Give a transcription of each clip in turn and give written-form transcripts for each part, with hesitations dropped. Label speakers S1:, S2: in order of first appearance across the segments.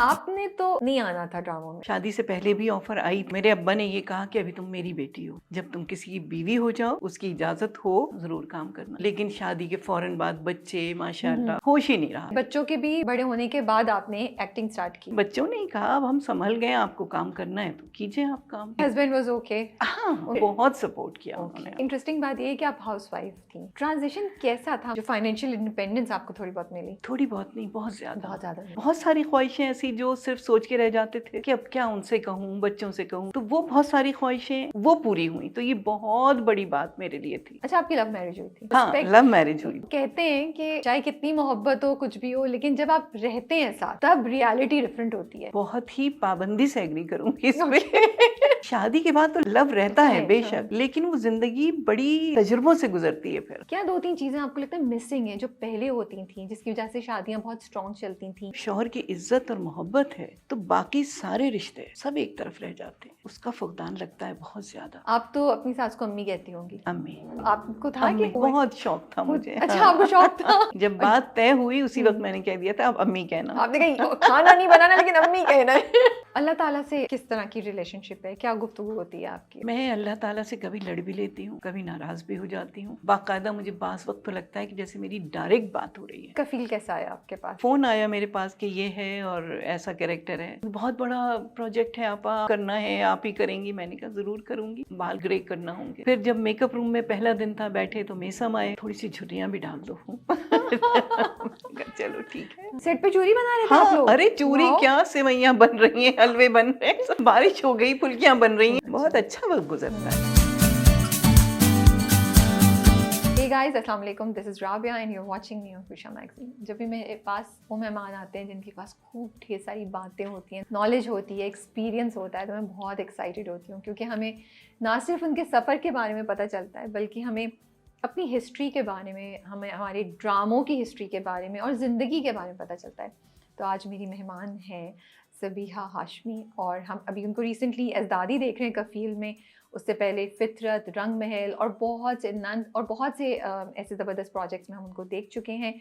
S1: आपने तो नहीं आना था ड्रामों में।
S2: शादी से पहले भी ऑफर आई। मेरे अब्बा ने ये कहा कि अभी तुम मेरी बेटी हो, जब तुम किसी की बीवी हो जाओ, उसकी इजाजत हो, जरूर काम करना। लेकिन शादी के फौरन बाद बच्चे, माशाल्लाह, होश ही नहीं रहा।
S1: बच्चों के भी बड़े होने के बाद आपने एक्टिंग स्टार्ट की।
S2: बच्चों ने ही कहा अब हम संभल गए, आपको काम करना है तो कीजिए आप काम।
S1: Husband was okay.
S2: हाँ, बहुत सपोर्ट किया उन्होंने।
S1: इंटरेस्टिंग बात ये है कि आप हाउसवाइफ थी। ट्रांजिशन कैसा था, जो फाइनेंशियल इंडिपेंडेंस आपको थोड़ी बहुत मिली?
S2: थोड़ी बहुत नहीं, बहुत ज्यादा।
S1: बहुत ज्यादा।
S2: बहुत सारी ख्वाहिशें ऐसी जो सिर्फ सोच के रह जाते थे कि अब क्या उनसे कहूँ, बच्चों से कहूँ, तो वो बहुत सारी ख्वाहिशें वो पूरी हुई, तो ये बहुत बड़ी बात मेरे लिए थी।
S1: अच्छा, आपकी लव मैरिज हुई थी?
S2: हाँ, लव मैरिज हुई।
S1: कहते हैं कि चाहे कितनी मोहब्बत हो, कुछ भी हो, लेकिन जब आप रहते हैं साथ तब रियलिटी डिफरेंट होती है।
S2: बहुत ही पाबंदी से एग्री करूंगी इसमें। शादी के बाद तो लव रहता है बेशक, लेकिन वो जिंदगी बड़ी तजुर्बों से गुजरती है। फिर
S1: क्या 2-3 चीजें आपको लगता है मिसिंग है जो पहले होती थी, जिसकी वजह से शादियां बहुत स्ट्रॉन्ग चलती थी?
S2: शौहर की इज्जत और मोहब्बत है तो बाकी सारे रिश्ते सब एक तरफ रह जाते हैं, उसका फुकदान लगता है बहुत ज्यादा।
S1: आप तो अपनी सास को अम्मी कहती होंगी।
S2: अम्मी।
S1: आपको था कि
S2: बहुत शौक था मुझे।
S1: अच्छा,
S2: हाँ।
S1: आपको शौक था।
S2: जब बात तय हुई उसी वक्त मैंने कह दिया था अब अम्मी कहना।
S1: आपने कही खाना नहीं बनाना लेकिन अम्मी कहना है। अल्लाह ताला से किस तरह की रिलेशनशिप है, क्या गुफ्तगू होती है आपकी?
S2: मैं अल्लाह ताला से कभी लड़ भी लेती हूँ, कभी नाराज भी हो जाती हूँ। बाकायदा मुझे बास वक्त तो लगता है कि जैसे मेरी डायरेक्ट बात हो रही है।
S1: कफील कैसा आया आपके पास?
S2: फोन आया मेरे पास कि ये है और ऐसा कैरेक्टर है, बहुत बड़ा प्रोजेक्ट है, आपा करना है, आप ही करेंगी। मैंने कहा जरूर करूंगी, बाल ग्रे करना होंगे। फिर जब मेकअप रूम में पहला दिन था, बैठे तो मेसम आए, थोड़ी सी छुट्टियां भी डाल दो। चलो ठीक है।
S1: सेट पे चूरी बना रहे थे
S2: हाँ,
S1: आप लोग?
S2: अरे चूरी क्या, सेवैयां बन रही हैं, हलवे बन रहे हैं, सब बारिश हो गई, फुल्कियां बन रही हैं, बहुत अच्छा वक्त गुजरता है।
S1: Hey guys, अस्सलाम वालेकुम, this is Rabia and you are watching me on Khusha magazine. जब भी मेरे पास वो मेहमान आते हैं जिनके पास खूब ढेर सारी बातें होती हैं, नॉलेज होती है, एक्सपीरियंस होता है, तो मैं बहुत एक्साइटेड होती हूँ, क्योंकि हमें ना सिर्फ उनके सफ़र के बारे में पता चलता है, बल्कि हमें अपनी हिस्ट्री के बारे में, हमें हमारे ड्रामों की हिस्ट्री के बारे में और ज़िंदगी के बारे में पता चलता है। तो आज मेरी मेहमान हैं सबीहा हाशमी, और हम अभी उनको रिसेंटली एज़दादी देख रहे हैं कफ़ील में। उससे पहले फितरत, रंग महल और बहुत से ऐसे ज़बरदस्त प्रोजेक्ट्स में हम उनको देख चुके हैं।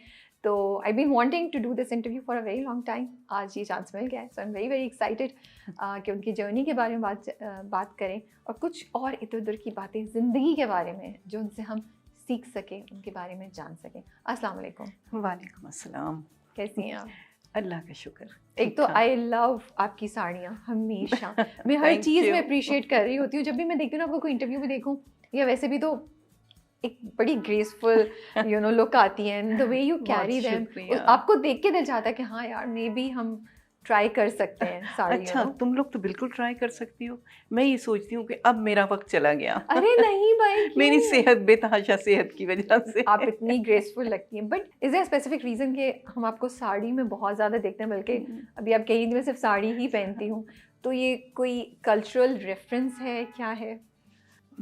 S1: तो I been wanting to do this interview for a very long time. आज ये चांस मिल गया है, so I am very very excited कि उनकी जर्नी के बारे में बात करें और कुछ और इधर उधर की बातें ज़िंदगी के बारे में जो उनसे हम सीख सकें, उनके बारे में जान सकें। अस्सलाम वालेकुम।
S2: वालेकुम अस्सलाम।
S1: कैसी हैं आप?
S2: अल्लाह का शुक्र।
S1: एक तो आई लव आपकी साड़ियाँ हमेशा। मैं हर चीज़ में अप्रिशिएट कर रही होती हूँ जब भी मैं देखती हूँ ना, आपको कोई इंटरव्यू भी देखूँ या वैसे भी, तो एक बड़ी ग्रेसफुल लुक आती है, the way you carry them. आपको देख के दिल चाहता है कि हाँ यार, मे बी हम ट्राई कर सकते हैं साड़ी।
S2: अच्छा, तुम लोग तो बिल्कुल ट्राई कर सकती हो। मैं ये सोचती हूँ कि अब मेरा वक्त चला गया।
S1: अरे नहीं भाई,
S2: मेरी सेहत, बेतहाशा सेहत की वजह से।
S1: आप इतनी ग्रेसफुल लगती हैं, but is there specific reason कि हम आपको साड़ी में बहुत ज़्यादा देखते हैं? बल्कि अभी आप कहीं मैं सिर्फ साड़ी ही पहनती हूँ, तो ये कोई कल्चरल रेफरेंस है, क्या है?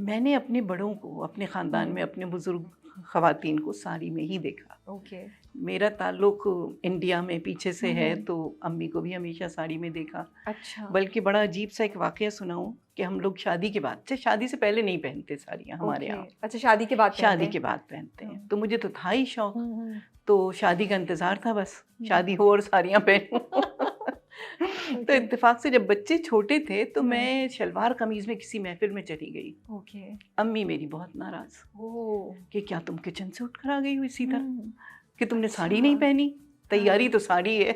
S2: मैंने अपने बड़ों को, अपने ख़ानदान में अपने बुजुर्ग ख़वातीन को साड़ी में ही देखा।
S1: ओके।
S2: मेरा ताल्लुक इंडिया में पीछे से है, तो अम्मी को भी हमेशा साड़ी में देखा।
S1: अच्छा।
S2: बल्कि बड़ा अजीब सा एक वाक़या सुनाऊं कि हम लोग शादी के बाद, शादी से पहले नहीं पहनते साड़ियाँ हमारे यहाँ।
S1: अच्छा, शादी के बाद
S2: पहनते हैं। तो मुझे तो था ही शौक, तो शादी का इंतज़ार था, बस शादी हो और साड़ियाँ पहनूं। तो इत्तेफाक से जब बच्चे छोटे थे तो मैं शलवार कमीज में किसी महफिल में चली गई।
S1: ओके।
S2: अम्मी मेरी बहुत नाराज कि क्या तुम किचन से उठकर आ गई हुई सीधा, कि तुमने साड़ी नहीं पहनी, तैयारी तो साड़ी है।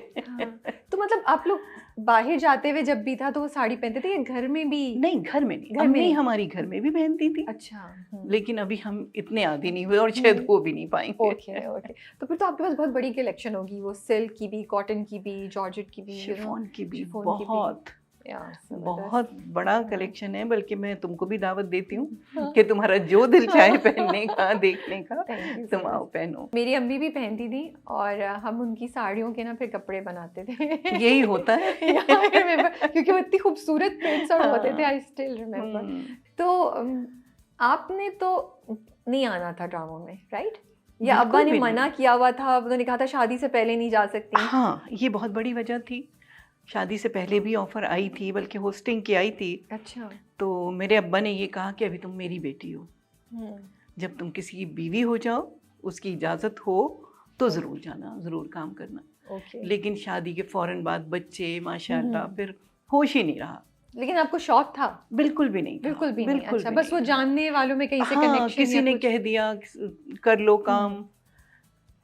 S1: तो मतलब आप लोग बाहर जाते हुए जब भी था तो वो साड़ी पहनते थे या घर में भी?
S2: नहीं, घर में नहीं, अम्मी हमारी घर में भी पहनती थी।
S1: अच्छा।
S2: लेकिन अभी हम इतने आदी नहीं हुए और शायद हो भी नहीं पाएंगे।
S1: ओके। तो फिर तो आपके पास बहुत बड़ी कलेक्शन होगी, वो सिल्क की भी, कॉटन की भी, जॉर्जेट की भी,
S2: शिफॉन की भी,
S1: बहुत
S2: बड़ा कलेक्शन है। बल्कि मैं तुमको भी दावत देती हूँ कि तुम्हारा जो दिल चाहे पहनने का, देखने का, तुम आओ पहनो।
S1: मेरी अम्मी भी पहनती थी और हम उनकी साड़ियों के ना फिर कपड़े बनाते थे।
S2: यही होता है।
S1: क्योंकि वो इतनी खूबसूरत प्रिंट्स और होते थे। I still remember. तो आपने तो नहीं आना था ड्रामों में, राइट? या अब्बा ने मना किया हुआ था, उन्होंने कहा था शादी से पहले नहीं जा सकती?
S2: हाँ, ये बहुत बड़ी वजह थी। शादी से पहले भी ऑफर आई थी, बल्कि होस्टिंग की आई थी।
S1: अच्छा।
S2: तो मेरे अब्बा ने ये कहा कि अभी तुम मेरी बेटी हो, जब तुम किसी की बीवी हो जाओ, उसकी इजाज़त हो, तो ज़रूर जाना, ज़रूर काम करना।
S1: ओके।
S2: लेकिन शादी के फौरन बाद बच्चे माशाल्लाह, फिर होश ही नहीं रहा।
S1: लेकिन आपको शौक था?
S2: बिल्कुल भी नहीं था,
S1: बिल्कुल भी नहीं।
S2: बिल्कुल
S1: अच्छा,
S2: भी
S1: बस वो
S2: नहीं था।
S1: जानने वालों में कहीं से
S2: हाँ,
S1: कनेक्शन
S2: किसी
S1: या
S2: ने
S1: कुछ?
S2: कह दिया कर लो काम,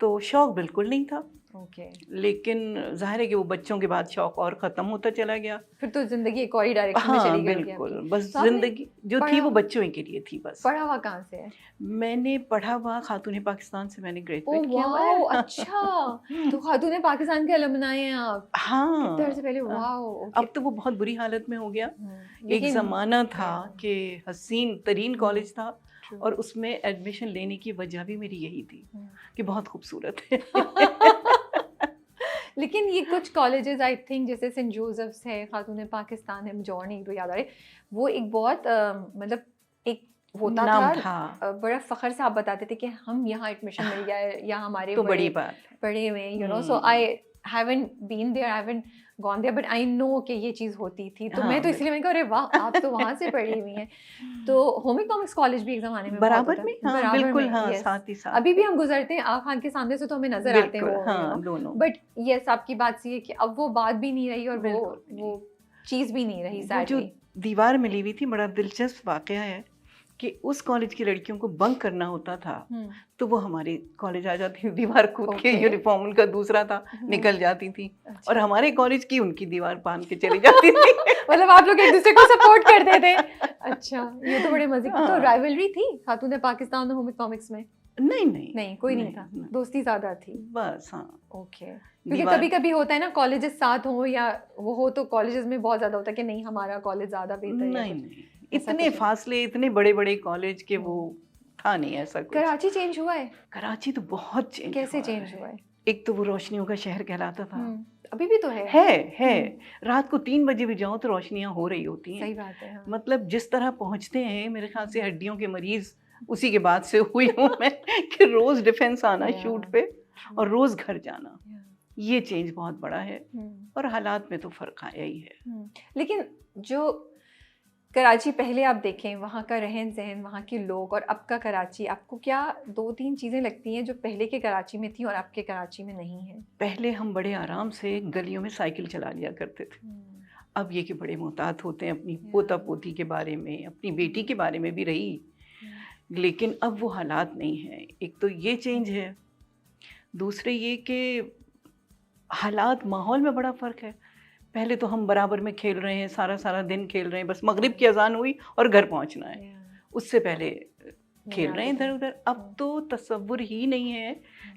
S2: तो शौक बिल्कुल नहीं था।
S1: ओके।
S2: लेकिन जाहिर है कि वो बच्चों के बाद शौक और ख़त्म होता चला गया।
S1: फिर तो ज़िंदगी एक और ही डायरेक्शन में
S2: हाँ,
S1: चली गई होगी
S2: बिल्कुल,
S1: आपकी।
S2: बस
S1: तो आपने
S2: ज़िंदगी जो थी
S1: पढ़ा
S2: वो बच्चों ही के लिए थी बस।
S1: पढ़ा हुआ कहाँ से है?
S2: मैंने पढ़ा हुआ खातून पाकिस्तान से मैंने
S1: ओह
S2: ग्रेजुएट किया हुआ
S1: वाओ!
S2: है।
S1: अच्छा, तो खातून पाकिस्तान के अलुमनाई हैं आप। कितने अरसे
S2: हाँ,
S1: पहले, वाओ! ओके।
S2: अब तो वो बहुत बुरी हालत में हो गया। एक
S1: लेकिन
S2: ज़माना था
S1: या
S2: कि हसीन तरीन कॉलेज था
S1: ट्रू।
S2: और उसमें एडमिशन लेने की वजह भी मेरी यही थी कि बहुत खूबसूरत है।
S1: लेकिन ये कुछ कॉलेजेस आई थिंक जैसे सेंट जोसेफ्स है, खातून पाकिस्तान है, मुझे और नहीं तो याद आ रहे, वो एक बहुत मतलब एक होता
S2: नाम
S1: था,
S2: था।
S1: बड़ा फख्र से आप बताते थे कि हम यहाँ एडमिशन मिल गया है या हमारे
S2: तो
S1: बड़े
S2: बड़ी बात है।
S1: पढ़े हुए, you know. So I haven't been there, I haven't gone there, but I know कि ये चीज़ होती थी। तो मैं
S2: हाँ,
S1: तो इसलिए मैंने कहा अरे वाह, आप तो वहाँ से पढ़ी हुई हैं। तो होम इकोनॉमिक्स कॉलेज भी एक ज़माने में बहुत
S2: बराबर
S1: होता
S2: में,
S1: था।
S2: हाँ,
S1: बराबर
S2: बिल्कुल,
S1: में,
S2: हाँ,
S1: यस।
S2: साथ ही साथ
S1: अभी भी
S2: है।
S1: हम गुजरते हैं आँख के सामने से तो हमें नजर आते हैं
S2: बिल्कुल,
S1: वो, यू
S2: हाँ,
S1: नो।
S2: दोनों।
S1: बट यस, आपकी बात सी है कि अब वो बात भी नहीं रही और वो
S2: बिल्कुल भी नहीं।
S1: वो चीज़ भी नहीं रही,
S2: वो जो
S1: सैडली।
S2: दीवार मिली हुई थी, बड़ा दिलचस्प वाकया है कि उस कॉलेज की लड़कियों को बंक करना होता था तो वो हमारे कॉलेज आ जाती थी, दीवार कूद के,
S1: Okay.
S2: यूनिफॉर्म उनका दूसरा था, निकल जाती थी और
S1: अच्छा।
S2: हमारे कॉलेज की उनकी दीवार पान के चली जाती थी।
S1: मतलब आप लोग एक दूसरे को सपोर्ट करते थे। अच्छा, ये तो बड़े मजे की। तो
S2: हाँ।
S1: राइवलरी थी खातून पाकिस्तान और होम इकोनॉमिक्स में?
S2: नहीं,
S1: नहीं, कोई नहीं था,
S2: नहीं।
S1: दोस्ती ज्यादा थी।
S2: बस हाँ,
S1: ओके। क्योंकि
S2: दीवार
S1: कभी कभी होता है ना, कॉलेजेस साथ हो या वो हो, तो कॉलेजेस में बहुत ज्यादा होता है कि नहीं हमारा कॉलेज ज्यादा बेहतर है या
S2: नहीं,
S1: कुछ। ऐसा
S2: इतने
S1: कुछ नहीं।
S2: फासले, इतने बड़े बड़े कॉलेज के वो था नहीं ऐसा कुछ।
S1: कराची चेंज हुआ है?
S2: कराची तो बहुत चेंज
S1: कैसे
S2: हुआ
S1: चेंज
S2: है।
S1: हुआ है?
S2: एक तो वो रोशनियों का शहर कहलाता था।
S1: अभी भी तो है।
S2: है। रात को 3 बजे भी जाओ तो रोशनियां हो रही होती हैं।
S1: सही बात है, हाँ।
S2: मतलब जिस तरह पहुंचते हैं, मेरे ख्याल से हड्डियों के मरीज उसी के बाद से हुई हूँ मैं कि रोज डिफेंस आना शूट पे और रोज घर जाना, ये चेंज बहुत बड़ा है और हालात में तो फर्क आया ही है।
S1: लेकिन जो कराची पहले आप देखें, वहाँ का रहन सहन, वहाँ के लोग और अब का कराची, आपको क्या 2-3 चीज़ें लगती हैं जो पहले के कराची में थी और अब के कराची में नहीं है?
S2: पहले हम बड़े आराम से गलियों में साइकिल चला लिया करते थे। अब ये कि बड़े मोहतात होते हैं अपनी पोता पोती के बारे में, अपनी बेटी के बारे में भी रही, लेकिन अब वो हालात नहीं हैं। एक तो ये चेंज है, दूसरे ये कि हालात, माहौल में बड़ा फ़र्क है। पहले तो हम बराबर में खेल रहे हैं, सारा सारा दिन खेल रहे हैं, बस मगरिब की अजान हुई और घर पहुंचना है, उससे पहले खेल रहे हैं इधर उधर। अब तो तसव्वुर ही नहीं है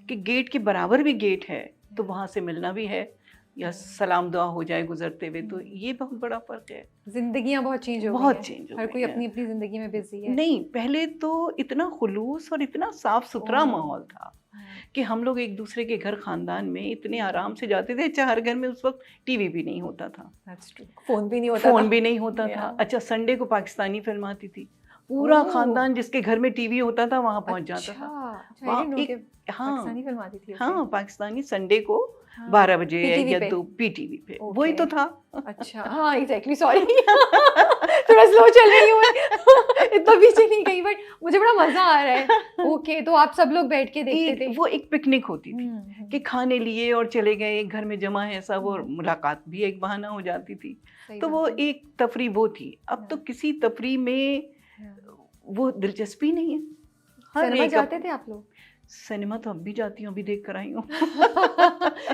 S2: कि गेट के बराबर भी गेट है तो वहाँ से मिलना भी है या सलाम दुआ हो जाए गुजरते हुए, तो ये बहुत बड़ा फ़र्क है।
S1: जिंदगियां बहुत चेंज हो गई
S2: बहुत
S1: हैं।
S2: चेंज हो
S1: हर
S2: गई
S1: कोई
S2: है।
S1: अपनी अपनी जिंदगी में बिजी है।
S2: नहीं, पहले तो इतना खुलूस और इतना साफ सुथरा माहौल था कि हम लोग एक दूसरे के घर खानदान में इतने आराम से जाते थे। अच्छा, हर घर में उस वक्त टीवी भी नहीं होता था,
S1: फोन भी नहीं होता था।
S2: फोन भी नहीं होता था। अच्छा, संडे को पाकिस्तानी फिल्म आती थी, पूरा खानदान जिसके घर में टीवी होता था वहाँ पहुँच जाता था। वहाँ एक
S1: पाकिस्तानी फिल्म आती थी।
S2: हाँ, पाकिस्तानी संडे को 12 बजे या 2 पीटीवी पे, वही तो था।
S1: अच्छा, हाँ एग्जैक्टली, सॉरी थोड़ा स्लो चल रही हूँ इतना पीछे नहीं गई, बट मुझे बड़ा मजा आ रहा है। ओके, तो आप सब लोग बैठ के देखते थे?
S2: वो एक पिकनिक होती थी कि खाने लिए और चले गए, एक घर में जमा है सब, और मुलाकात भी एक बहाना हो जाती थी, तो वो एक तफरी वो थी। अब तो किसी तफरी में वो दिलचस्पी नहीं है।
S1: सिनेमा जाते थे आप लोग?
S2: सिनेमा तो अब भी जाती हूँ, अभी देख कर आई हूँ।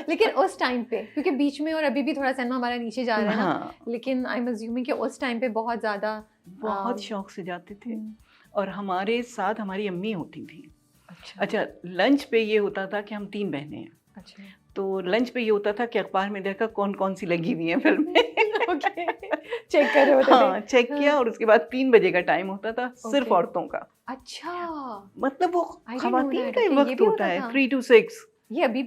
S1: लेकिन उस टाइम पे, क्योंकि बीच में और अभी भी थोड़ा सिनेमा हमारा नीचे जा रहा है ना, लेकिन आई एम अज्यूमिंग कि उस टाइम पे बहुत ज़्यादा
S2: बहुत शौक से जाते थे और हमारे साथ हमारी अम्मी होती थी। अच्छा, लंच पे ये होता था कि हम 3 बहनें हैं। अच्छा, तो लंच पे ये होता था कि अखबार में देखा कौन कौन सी लगी हुई हैं फिल्में।
S1: चेक कर रहे होते थे।
S2: चेक किया और उसके बाद 3 बजे का टाइम होता था सिर्फ औरतों का।
S1: अच्छा,
S2: मतलब वो ख़वातीन का वक्त होता है 3 to 6।
S1: ये अभी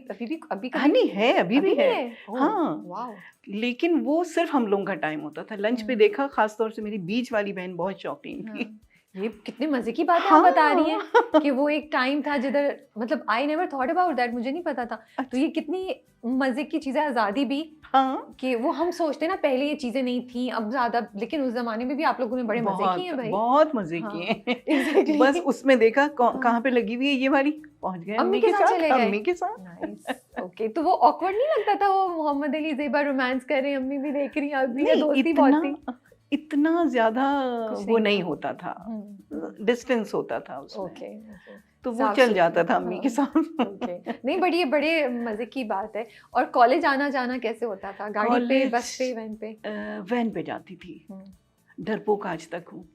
S2: हाँ, नहीं है, अभी भी है।
S1: हाँ,
S2: लेकिन वो सिर्फ हम लोगों का टाइम होता था। लंच पे देखा, खास तौर से मेरी बीच वाली बहन बहुत शौकीन थी।
S1: ये कितने मजे की बात है आप बता रही हैं कि वो एक टाइम था जिधर, मतलब I never thought about that, मुझे नहीं पता था। तो ये कितनी मजे की चीज़ है, आज़ादी भी। हाँ, कि वो हम सोचते ना पहले ये चीज़ें नहीं थी, अब ज़्यादा, लेकिन उस जमाने में भी आप लोगों ने बड़े मजे किए हैं भाई।
S2: बहुत मजे किए हैं। बस उसमें देखा कहाँ पे लगी हुई है ये वाली, पहुंच गए अम्मी के साथ, अम्मी के साथ
S1: नाइस। ओके, तो वो ऑकवर्ड नहीं लगता था, वो मोहम्मद अली ज़ेबा रोमांस कर रहे हैं, अम्मी भी देख रही हैं, आप भी, या
S2: नहीं,
S1: दोस्ती बहुत थी?
S2: इतना ज्यादा
S1: कुछ
S2: वो
S1: नहीं
S2: नहीं
S1: था।
S2: होता था,
S1: हम्म।
S2: डिस्टेंस होता था उसमें,
S1: ओके ओके,
S2: तो वो
S1: साफ
S2: चल
S1: सुथरी,
S2: जाता था अम्मी के
S1: हाँ।
S2: साथ।
S1: ओके, नहीं बट ये बड़े मजे की बात है। और कॉलेज आना जाना कैसे होता था, गाड़ी पे,
S2: कॉलेज
S1: बस पे, वैन पे?
S2: वैन पे जाती थी। डरपोक आज तक हूँ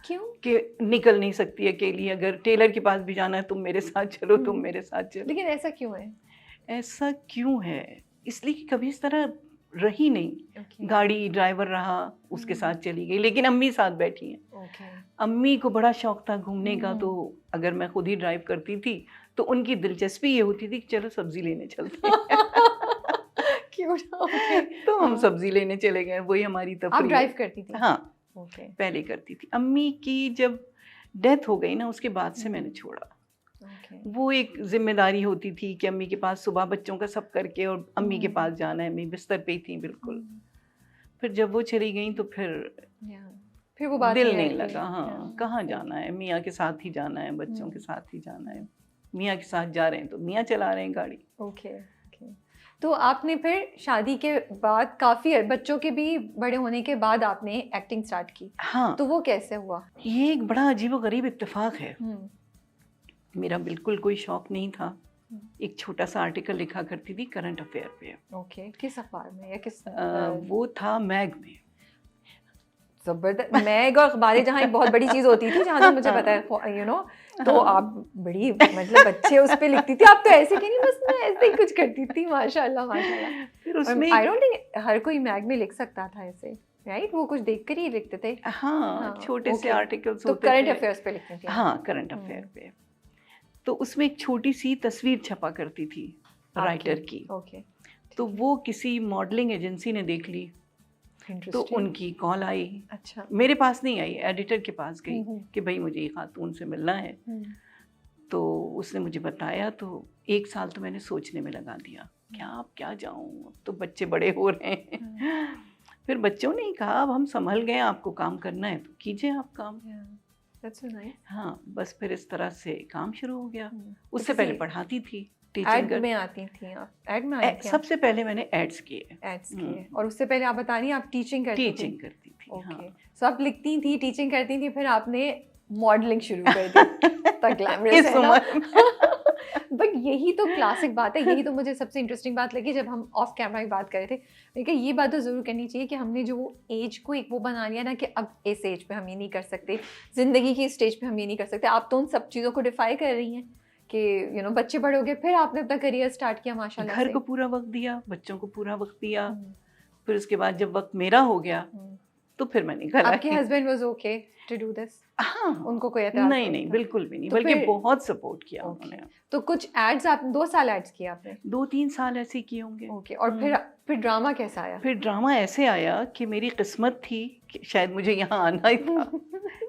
S1: क्यों?
S2: कि निकल नहीं सकती अकेली, अगर टेलर के पास भी जाना है तुम मेरे साथ चलो, तुम मेरे साथ चलो।
S1: लेकिन ऐसा क्यों है?
S2: ऐसा क्यों है? इसलिए कि कभी इस तरह रही नहीं।
S1: Okay.
S2: गाड़ी ड्राइवर रहा, उसके साथ चली गई, लेकिन अम्मी साथ बैठी हैं।
S1: Okay.
S2: अम्मी को बड़ा शौक था घूमने का, तो अगर मैं खुद ही ड्राइव करती थी तो उनकी दिलचस्पी ये होती थी कि चलो सब्जी लेने चलते हैं।
S1: Cute, okay.
S2: तो हम सब्जी लेने चले गए, वही हमारी
S1: आप
S2: तफरीह।
S1: ड्राइव करती थी?
S2: हाँ,
S1: Okay.
S2: पहले करती थी। अम्मी की जब डेथ हो गई ना, उसके बाद से मैंने छोड़ा।
S1: Okay.
S2: वो एक जिम्मेदारी होती थी कि अम्मी के पास सुबह बच्चों का सब करके और अम्मी के पास जाना है। अम्मी बिस्तर पे ही थी बिल्कुल। फिर जब वो चली गई तो फिर
S1: फिर वो बात
S2: दिल
S1: नहीं
S2: नहीं लगा। हाँ, कहाँ जाना है, मियाँ के साथ ही जाना है, बच्चों के साथ ही जाना है। मियाँ के साथ जा रहे हैं तो मियाँ चला रहे हैं गाड़ी।
S1: ओके। तो आपने फिर शादी के बाद, काफी बच्चों के भी बड़े होने के बाद आपने एक्टिंग स्टार्ट की?
S2: हाँ,
S1: तो वो कैसे हुआ?
S2: ये एक बड़ा अजीबोगरीब इत्तेफाक है। मेरा बिल्कुल कोई शौक नहीं था। एक छोटा सा आर्टिकल लिखा करती थी करंट अफेयर पे।
S1: ओके, किस अखबार में या किस?
S2: वो था मैग में।
S1: जबरदस्त। मैग और अखबारें जहाँ एक बहुत बड़ी चीज होती थी, जहाँ तक मुझे पता है, यू नो। तो आप बड़ी, मतलब अच्छे उस पे लिखती थी। आप तो ऐसे कि नहीं, बस मैं ऐसे ही कुछ करती थी। माशाल्लाह माशाल्लाह।
S2: फिर उसमें
S1: आई डोंट थिंक हर कोई मैग में लिख सकता था ऐसे, राइट? वो कुछ देख कर ही लिखते थे।
S2: हाँ, छोटे से आर्टिकल्स
S1: तो
S2: होते थे।
S1: करंट अफेयर्स पे लिखती थी?
S2: हाँ, करंट अफेयर पे। तो उसमें एक छोटी सी तस्वीर छपा करती थी राइटर की।
S1: ओके।
S2: तो वो किसी मॉडलिंग एजेंसी ने देख ली, तो उनकी कॉल आई।
S1: अच्छा।
S2: मेरे पास नहीं आई, एडिटर के पास गई कि भाई मुझे ये खातून से मिलना है। तो उसने मुझे बताया, तो 1 साल तो मैंने सोचने में लगा दिया, क्या जाऊँ, अब तो बच्चे बड़े हो रहे हैं। फिर बच्चों ने ही कहा अब हम संभल गए, आपको काम करना है तो कीजिए आप काम।
S1: That's so nice.
S2: हाँ, बस फिर इस तरह से काम शुरू हो गया। उससे पहले पढ़ाती थी, टीचिंग
S1: एड में आती थी आप? एड में आई थी?
S2: सबसे पहले मैंने एड्स किए।
S1: और उससे पहले आप बता रही हैं आप टीचिंग करती
S2: थी।
S1: ओके। सो आप लिखती थी, टीचिंग करती थी, फिर आपने मॉडलिंग शुरू कर दी। तक ग्लैमरस है ना? बट यही तो क्लासिक बात है, यही तो मुझे सबसे इंटरेस्टिंग बात लगी जब हम ऑफ कैमरा की बात कर रहे थे। लेकिन ये बात तो ज़रूर करनी चाहिए कि हमने जो एज को एक वो बना लिया ना कि अब इस एज पे हम ये नहीं कर सकते, ज़िंदगी की स्टेज पे हम ये नहीं कर सकते। आप तो उन सब चीज़ों को डिफाई कर रही हैं कि यू नो बच्चे बड़े हो गए, फिर आपने अपना करियर स्टार्ट किया माशाल्लाह से।
S2: घर को पूरा वक्त दिया, बच्चों को पूरा वक्त दिया। फिर उसके बाद जब वक्त मेरा हो गया तो फिर मैंने घर आई।
S1: आपके husband was okay to do this?
S2: हाँ,
S1: उनको कोई एतराज़
S2: नहीं, बिल्कुल भी नहीं,
S1: तो
S2: बल्कि बहुत सपोर्ट किया उन्होंने।
S1: तो कुछ एड्स आप 2 साल एड्स किए आपने?
S2: 2-3 साल ऐसे किए होंगे।
S1: ओके। और फिर ड्रामा कैसा आया?
S2: फिर ड्रामा ऐसे आया कि मेरी किस्मत थी कि शायद मुझे यहाँ आना ही था।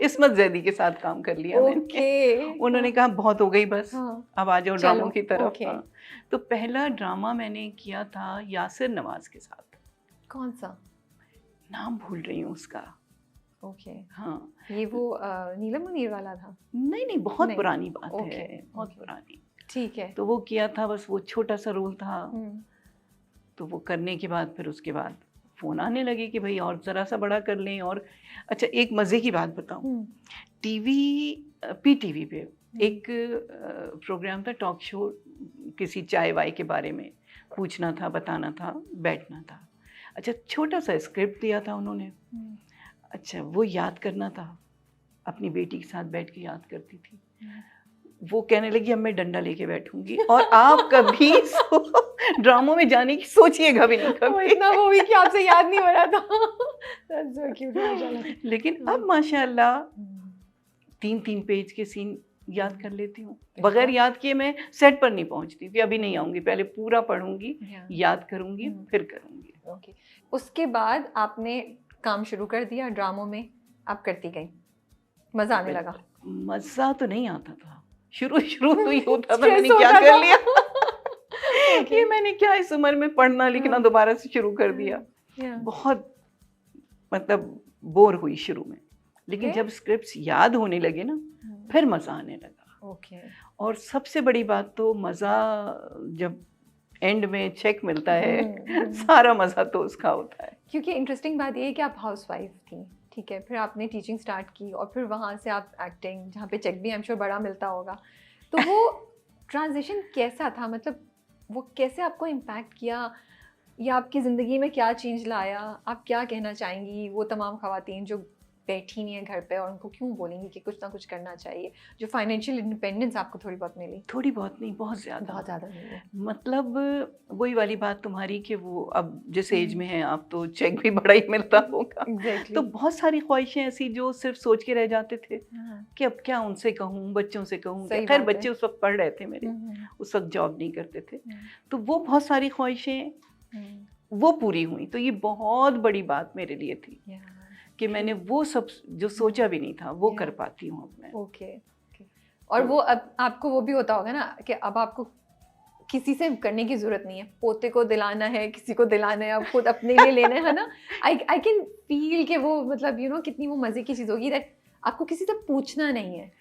S2: इस्मत ज़ैदी के साथ काम कर लिया मैंने। उन्होंने कहा बहुत हो गई बस, अब आ जाओ ड्रामों की तरफ। तो पहला ड्रामा मैंने किया था यासिर नवाज के साथ।
S1: कौन सा? नाम
S2: भूल रही हूँ उसका।
S1: ओके।
S2: हाँ,
S1: ये वो नीलम मुनीर वाला था?
S2: नहीं, बहुत पुरानी बात है, बहुत पुरानी।
S1: ठीक है।
S2: तो वो किया था, बस वो छोटा सा रोल था। तो वो करने के बाद फिर उसके बाद फ़ोन आने लगे कि भाई और ज़रा सा बड़ा कर लें। और अच्छा, एक मज़े की बात बताऊँ, PTV पे एक प्रोग्राम था, टॉक शो, किसी चाय वाय के बारे में पूछना था, बताना था, बैठना था। अच्छा, छोटा सा स्क्रिप्ट दिया था उन्होंने। अच्छा, वो याद करना था, अपनी बेटी के साथ बैठ के याद करती थी। वो कहने लगी अब मैं डंडा लेके बैठूंगी और आप कभी ड्रामों में जाने की सोचिएगा भी नहीं कभी।
S1: इतना वो भी कि आपसे याद नहीं हो रहा था। That's so cute, माशाल्लाह।
S2: लेकिन अब माशाल्लाह 3-3 पेज के सीन याद कर लेती हूँ। बगैर याद किए मैं सेट पर नहीं पहुँचती थी। अभी नहीं आऊँगी, पहले पूरा पढ़ूंगी, याद करूँगी, फिर करूँगी।
S1: ओके। उसके बाद आपने काम शुरू कर दिया ड्रामों में, आप करती गई, मज़ा आने लगा?
S2: मज़ा तो नहीं आता था, शुरू तो ये होता था मैंने क्या कर लिया। ये मैंने क्या इस उम्र में पढ़ना लिखना दोबारा से शुरू कर दिया। बहुत मतलब बोर हुई शुरू में, लेकिन जब स्क्रिप्ट्स याद होने लगे ना फिर मज़ा आने लगा।
S1: ओके।
S2: और सबसे बड़ी बात तो मज़ा जब एंड में चेक मिलता है, सारा मज़ा तो उसका होता है।
S1: क्योंकि इंटरेस्टिंग बात ये है कि आप हाउसवाइफ थी, ठीक है, फिर आपने टीचिंग स्टार्ट की और फिर वहाँ से आप एक्टिंग, जहाँ पे चेक भी आई एम श्योर बड़ा मिलता होगा, तो वो ट्रांजिशन कैसा था? मतलब वो कैसे आपको इम्पैक्ट किया या आपकी ज़िंदगी में क्या चेंज लाया? आप क्या कहना चाहेंगी वो तमाम ख़वातीन जो बैठी नहीं है घर पे और उनको क्यों बोलेंगी कि कुछ ना कुछ करना चाहिए, जो फाइनेंशियल इंडिपेंडेंस आपको थोड़ी बहुत मिली?
S2: थोड़ी बहुत नहीं, बहुत ज़्यादा।
S1: बहुत ज़्यादा मिली है।
S2: मतलब वही वाली बात तुम्हारी कि वो अब जिस एज में हैं आप, तो चेक भी बड़ा ही मिलता होगा।
S1: एग्जैक्टली।
S2: तो बहुत सारी ख्वाहिशें ऐसी जो सिर्फ सोच के रह जाते थे
S1: हाँ,
S2: कि अब क्या उनसे कहूँ, बच्चों से कहूँ।
S1: सही
S2: खैर
S1: बात है।
S2: बच्चे उस वक्त पढ़ रहे थे मेरे,
S1: हम्म,
S2: उस वक्त जॉब नहीं करते थे।
S1: हम्म,
S2: तो वो बहुत सारी ख्वाहिशें
S1: हम्म,
S2: वो पूरी हुई, तो ये बहुत बड़ी बात मेरे लिए थी
S1: yeah,
S2: कि मैंने वो सब जो सोचा भी नहीं था वो
S1: Yeah.
S2: कर पाती हूँ अब मैं।
S1: ओके। और वो अब आपको वो भी होता होगा ना कि अब आपको किसी से करने की जरूरत नहीं है, पोते को दिलाना है, किसी को दिलाना है, अब खुद अपने लिए लेना है ना। आई कैन फील कि वो मतलब कितनी वो मजे की चीज होगी दैट आपको किसी से पूछना नहीं है,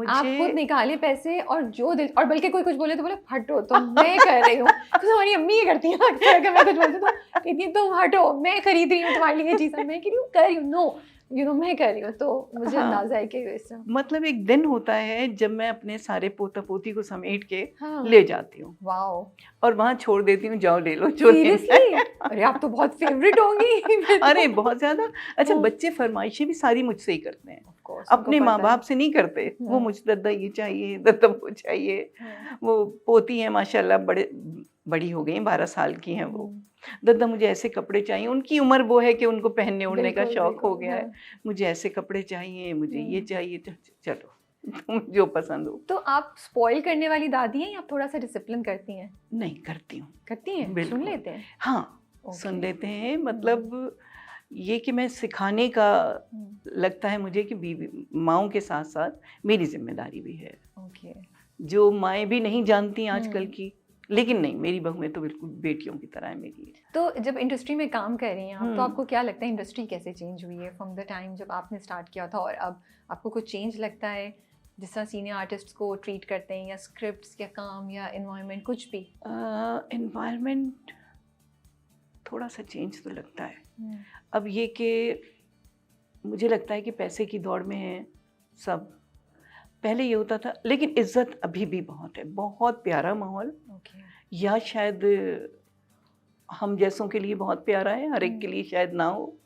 S1: आप खुद
S2: मुझे
S1: निकाले पैसे और जो दिल, और बल्कि कोई कुछ बोले तो बोले हटो, तो मैं कर रही हूँ। तो हमारी अम्मी ये करती है अक्सर, अगर मैं कुछ बोलती हूँ तो कहती है तुम हटो, मैं खरीद रही हूँ तुम्हारे लिए ये चीज़, मैं कह रही हूँ कर रही हूँ, नो मैं कर रही हूँ। तो मुझे
S2: हाँ।
S1: अंदाजा है कि इस तरह
S2: मतलब एक दिन होता है जब मैं अपने सारे पोता पोती को समेट के
S1: हाँ।
S2: ले जाती हूँ
S1: वाओ,
S2: और वहाँ छोड़ देती हूँ, जाओ ले लो जो लेना
S1: सीरियसली?
S2: है।
S1: अरे आप तो बहुत फेवरेट होंगी फिर तो।
S2: अरे बहुत ज्यादा। अच्छा,
S1: हाँ।
S2: बच्चे फरमाइशें भी सारी मुझसे ही करते हैं,
S1: Of course,
S2: अपने
S1: उनको
S2: माँ
S1: पता
S2: बाप
S1: है।
S2: से नहीं करते। वो
S1: हाँ।
S2: मुझे दद्दा ये चाहिए, दद्दा वो चाहिए।
S1: हाँ।
S2: वो पोती है माशाल्लाह, बड़ी हो गई, 12 साल की हैं वो।
S1: हम्म,
S2: दद्दा मुझे ऐसे कपड़े चाहिए, उनकी उम्र वो है कि उनको पहनने ओढ़ने का
S1: बिल्कुल,
S2: शौक हो
S1: बिल्कुल,
S2: गया है।
S1: हाँ।
S2: मुझे ऐसे कपड़े चाहिए, मुझे ये
S1: हम्म।
S2: चाहिए, चलो तुम जो पसंद हो।
S1: तो आप स्पॉइल करने वाली दादी हैं या आप थोड़ा सा डिसिप्लिन करती हैं?
S2: नहीं करती हूँ,
S1: करती हैं, सुन
S2: बिल्कुल।
S1: लेते हैं।
S2: हाँ, सुन
S1: ओके।
S2: लेते हैं। मतलब ये कि मैं सिखाने का लगता है मुझे कि बीवी माँओं के साथ साथ मेरी जिम्मेदारी भी है,
S1: ओके।
S2: जो माएँ भी नहीं जानती आजकल
S1: हम्म।
S2: की। लेकिन नहीं, मेरी बहुएं तो बिल्कुल बेटियों की तरह है मेरी।
S1: तो जब इंडस्ट्री में काम कर रही हैं आप, तो
S2: हम्म।
S1: आपको क्या लगता है इंडस्ट्री कैसे चेंज हुई है फ्रॉम द टाइम जब आपने स्टार्ट किया था और अब? आपको कुछ चेंज लगता है जिस तरह सीनियर आर्टिस्ट्स को ट्रीट करते हैं, या स्क्रिप्ट्स या काम या एनवायरनमेंट, कुछ भी?
S2: एनवायरनमेंट थोड़ा सा चेंज तो लगता है। अब ये कि मुझे लगता है कि पैसे की दौड़ में है सब। पहले ये होता था, लेकिन इज्जत अभी भी बहुत है, बहुत प्यारा माहौल।
S1: ओके।
S2: या शायद हम जैसों के लिए बहुत प्यारा है, हर एक के लिए शायद ना हो,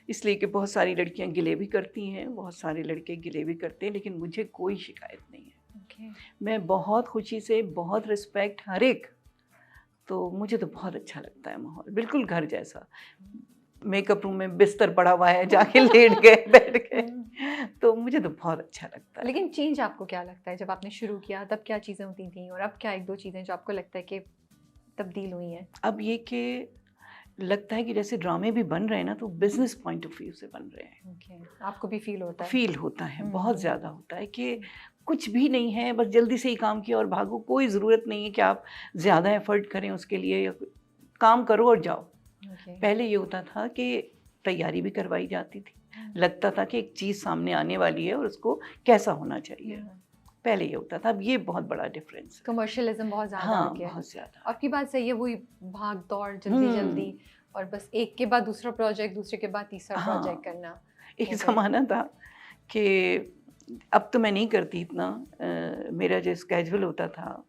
S2: इसलिए कि बहुत सारी लड़कियां गिले भी करती हैं, बहुत सारे लड़के गिले भी करते हैं, लेकिन मुझे कोई शिकायत नहीं है।
S1: ओके।
S2: मैं बहुत खुशी से, बहुत रिस्पेक्ट हर एक, तो मुझे तो बहुत अच्छा लगता है माहौल, बिल्कुल घर जैसा। मेकअप रूम में बिस्तर पड़ा हुआ है, जाके लेट गए, बैठ गए, तो मुझे तो बहुत अच्छा लगता है।
S1: लेकिन चेंज आपको क्या लगता है जब आपने शुरू किया तब क्या चीज़ें होती थी और अब क्या एक दो चीज़ें जो आपको लगता है कि तब्दील हुई हैं?
S2: अब ये कि लगता है कि जैसे ड्रामे भी बन रहे हैं ना, तो बिजनेस पॉइंट ऑफ व्यू से बन रहे हैं।
S1: ओके। आपको भी फील होता है?
S2: फील होता है,
S1: हम्म,
S2: बहुत ज़्यादा होता है कि कुछ भी नहीं है, बस जल्दी से ही काम किया और भागो। कोई ज़रूरत नहीं है कि आप ज़्यादा एफर्ट करें उसके लिए, या काम करो और जाओ।
S1: ओके।
S2: पहले ये होता था कि तैयारी भी करवाई जाती थी, लगता था कि एक चीज़ सामने आने वाली है और उसको कैसा होना चाहिए। पहले ये होता था, अब ये बहुत बड़ा डिफरेंस है।
S1: कमर्शियलिज्म बहुत ज़्यादा
S2: हाँ,
S1: आ गया है।
S2: बहुत ज़्यादा।
S1: आपकी बात सही है, वही भाग दौड़ जल्दी जल्दी, और बस एक के बाद दूसरा प्रोजेक्ट, दूसरे के बाद तीसरा
S2: हाँ,
S1: प्रोजेक्ट करना।
S2: एक
S1: ओके।
S2: ज़माना था कि अब तो मैं नहीं करती इतना, मेरा जो स्केड्यूल होता था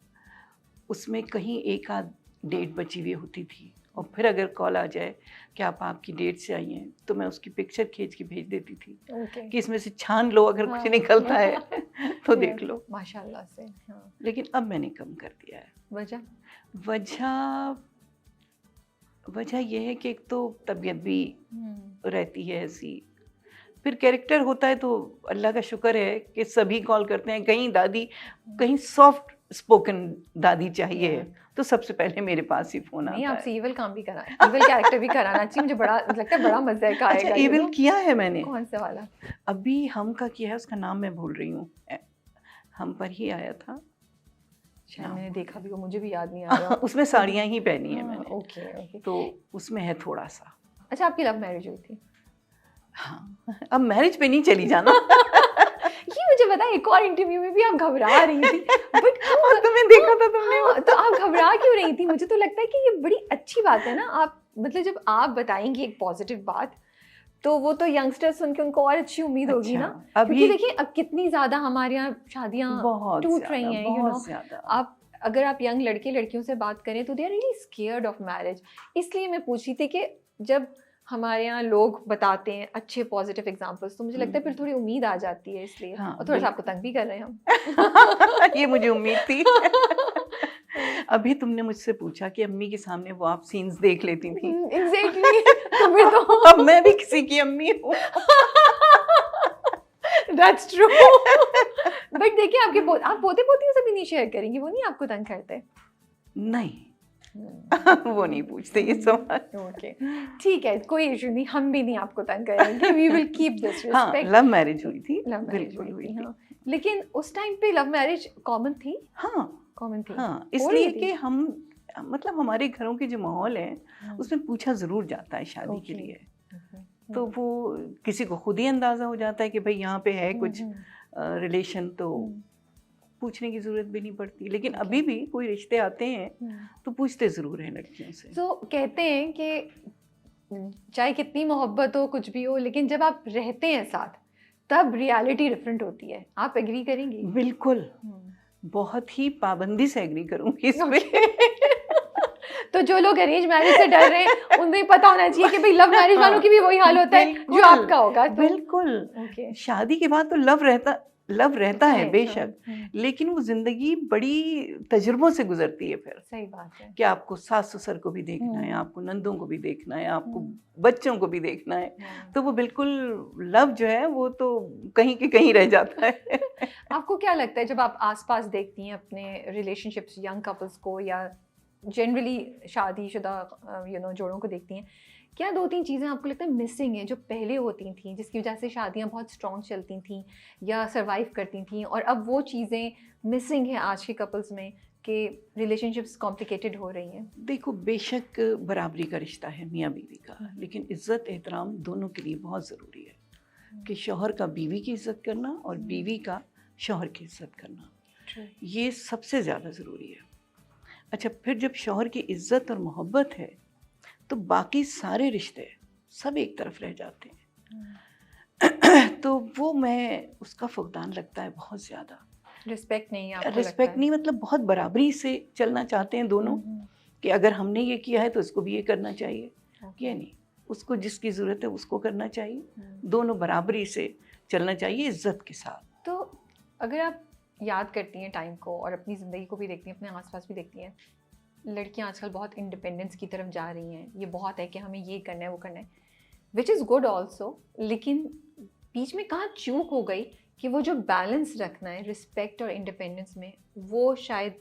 S2: उसमें कहीं एक आध डेट बची हुई होती थी, और फिर अगर कॉल आ जाए कि आप आपकी डेट से आई हैं, तो मैं उसकी पिक्चर खींच के भेज देती थी
S1: ओके।
S2: कि इसमें से छान लो, अगर
S1: हाँ।
S2: कुछ निकलता है तो देख लो।
S1: माशाल्लाह से। हाँ।
S2: लेकिन अब मैंने कम कर दिया है।
S1: वजह?
S2: वजह यह है कि एक तो तबीयत भी रहती है ऐसी, फिर कैरेक्टर होता है, तो अल्लाह का शुक्र है कि सभी कॉल करते हैं, कहीं दादी, कहीं सॉफ्ट स्पोकन दादी चाहिए, तो सबसे पहले मेरे पास ही फोन
S1: नहीं,
S2: आता
S1: आपसे
S2: है।
S1: इविल काम भी करा, इविल कैरेक्टर भी कराना चाहिए, मुझे बड़ा लगता है बड़ा मजा आएगा।
S2: अच्छा, इविल किया है मैंने।
S1: कौन सा वाला?
S2: अभी हम का किया है, उसका नाम मैं भूल रही हूँ, हम पर ही आया था
S1: शायद, मैंने देखा भी हो, मुझे भी याद नहीं आ रहा।
S2: उसमें साड़ियाँ ही पहनी है मैंने।
S1: Okay okay.
S2: तो उसमें है थोड़ा सा।
S1: अच्छा, आपकी लव मैरिज हुई थी?
S2: हाँ, अब मैरिज पे नहीं चली जाना।
S1: ये मुझे पता है एक और इंटरव्यू में भी आप घबरा रही थी, बट
S2: तुम्हें देखा था तुमने?
S1: हाँ, तो आप घबरा क्यों रही थी? मुझे तो लगता है कि ये बड़ी अच्छी बात है ना, आप मतलब जब आप बताएंगी एक पॉजिटिव बात तो वो तो यंगस्टर्स सुन के उनको और अच्छी उम्मीद होगी ना।
S2: अभी
S1: क्योंकि देखिए अब कितनी ज्यादा हमारे यहाँ शादियाँ
S2: बहुत
S1: टूट रही हैं, यू नो।
S2: ज्यादा।
S1: आप अगर आप यंग लड़के लड़कियों से बात करें तो they are really scared of marriage. इसलिए मैं पूछ रही थी कि जब हमारे यहाँ लोग बताते हैं अच्छे पॉजिटिव एग्जांपल्स तो मुझे लगता है फिर थोड़ी उम्मीद आ जाती है, इसलिए।
S2: हाँ,
S1: और थोड़ा सा आपको तंग भी कर रहे हैं हम।
S2: ये मुझे उम्मीद थी। अभी तुमने मुझसे पूछा कि अम्मी के सामने वो आप सीन्स देख लेती थी।
S1: एग्जैक्टली। तो फिर तो
S2: अब मैं भी किसी की अम्मी हूँ।
S1: That's true. बट देखिए आपके आप पोते पोतियों से भी नहीं शेयर करेंगी, वो नहीं आपको तंग करते?
S2: नहीं, वो नहीं पूछते ये सवाल।
S1: ओके, ठीक है, कोई इशू नहीं, हम भी नहीं आपको तंग करेंगे। We will keep this respect.
S2: Love marriage हुई थी,
S1: लव मैरिज
S2: बिल्कुल हुई थी।
S1: हाँ, लेकिन उस टाइम पे लव मैरिज कॉमन थी?
S2: हाँ
S1: कॉमन थी।
S2: हाँ, इसलिए कि हम मतलब हमारे घरों के जो माहौल है उसमें पूछा जरूर जाता है शादी के लिए। तो वो किसी को खुद ही अंदाजा हो जाता है कि भाई यहाँ पे है कुछ रिलेशन, तो पूछने की जरूरत भी नहीं पड़ती। लेकिन अभी भी कोई रिश्ते आते हैं तो पूछते जरूर हैं लड़कियों से।
S1: तो कहते हैं कि चाहे कितनी मोहब्बत हो कुछ भी हो, लेकिन जब आप रहते हैं साथ तब रियलिटी डिफरेंट होती है। आप एग्री करेंगी?
S2: बिल्कुल, बहुत ही पाबंदी से एग्री करूंगी इस पे।
S1: तो जो लोग अरेंज मैरिज से डर रहे हैं उन्हें पता होना चाहिए कि भाई लव मैरिज वालों की भी वही हाल होता है जो आपका होगा। तो
S2: बिल्कुल, शादी के बाद तो लव रहता है बेशक, लेकिन वो जिंदगी बड़ी तजुर्बों से गुजरती है। फिर
S1: सही बात है
S2: कि आपको सास ससुर को भी देखना है, आपको नंदों को भी देखना है, आपको बच्चों को भी देखना है। तो वो बिल्कुल लव जो है वो तो कहीं के कहीं रह जाता है।
S1: आपको क्या लगता है जब आप आसपास देखती हैं अपने रिलेशनशिप्स, यंग कपल्स को या जनरली शादीशुदा जोड़ों को देखती हैं, क्या 2-3 चीज़ें आपको लगता है मिसिंग है जो पहले होती थी जिसकी वजह से शादियां बहुत स्ट्रॉन्ग चलती थी या सरवाइव करती थी, और अब वो चीज़ें मिसिंग हैं आज के कपल्स में कि रिलेशनशिप्स कॉम्प्लिकेटेड हो रही हैं?
S2: देखो, बेशक बराबरी का रिश्ता है मियाँ बीवी का, लेकिन इज्जत एहतराम दोनों के लिए बहुत ज़रूरी है कि शौहर का बीवी की इज्जत करना और बीवी का शौहर की इज्जत करना, ये सबसे ज़्यादा ज़रूरी है। अच्छा, फिर जब शौहर की इज्जत और मोहब्बत है तो बाकी सारे रिश्ते सब एक तरफ रह जाते हैं। तो वो उसका फुकदान लगता है बहुत ज़्यादा।
S1: रिस्पेक्ट नहीं है आपको?
S2: रिस्पेक्ट नहीं, मतलब बहुत बराबरी से चलना चाहते हैं दोनों कि अगर हमने ये किया है तो उसको भी ये करना चाहिए, ये नहीं, उसको जिसकी ज़रूरत है उसको करना चाहिए, दोनों बराबरी से चलना चाहिए इज्जत के साथ।
S1: तो अगर आप याद करती हैं टाइम को और अपनी ज़िंदगी को भी देखती हैं, अपने आसपास भी देखती हैं, लड़कियां आजकल बहुत इंडिपेंडेंस की तरफ जा रही हैं। ये बहुत है कि हमें ये करना है वो करना है, विच इज़ गुड ऑल्सो, लेकिन बीच में कहाँ चूक हो गई कि वो जो बैलेंस रखना है रिस्पेक्ट और इंडिपेंडेंस में, वो शायद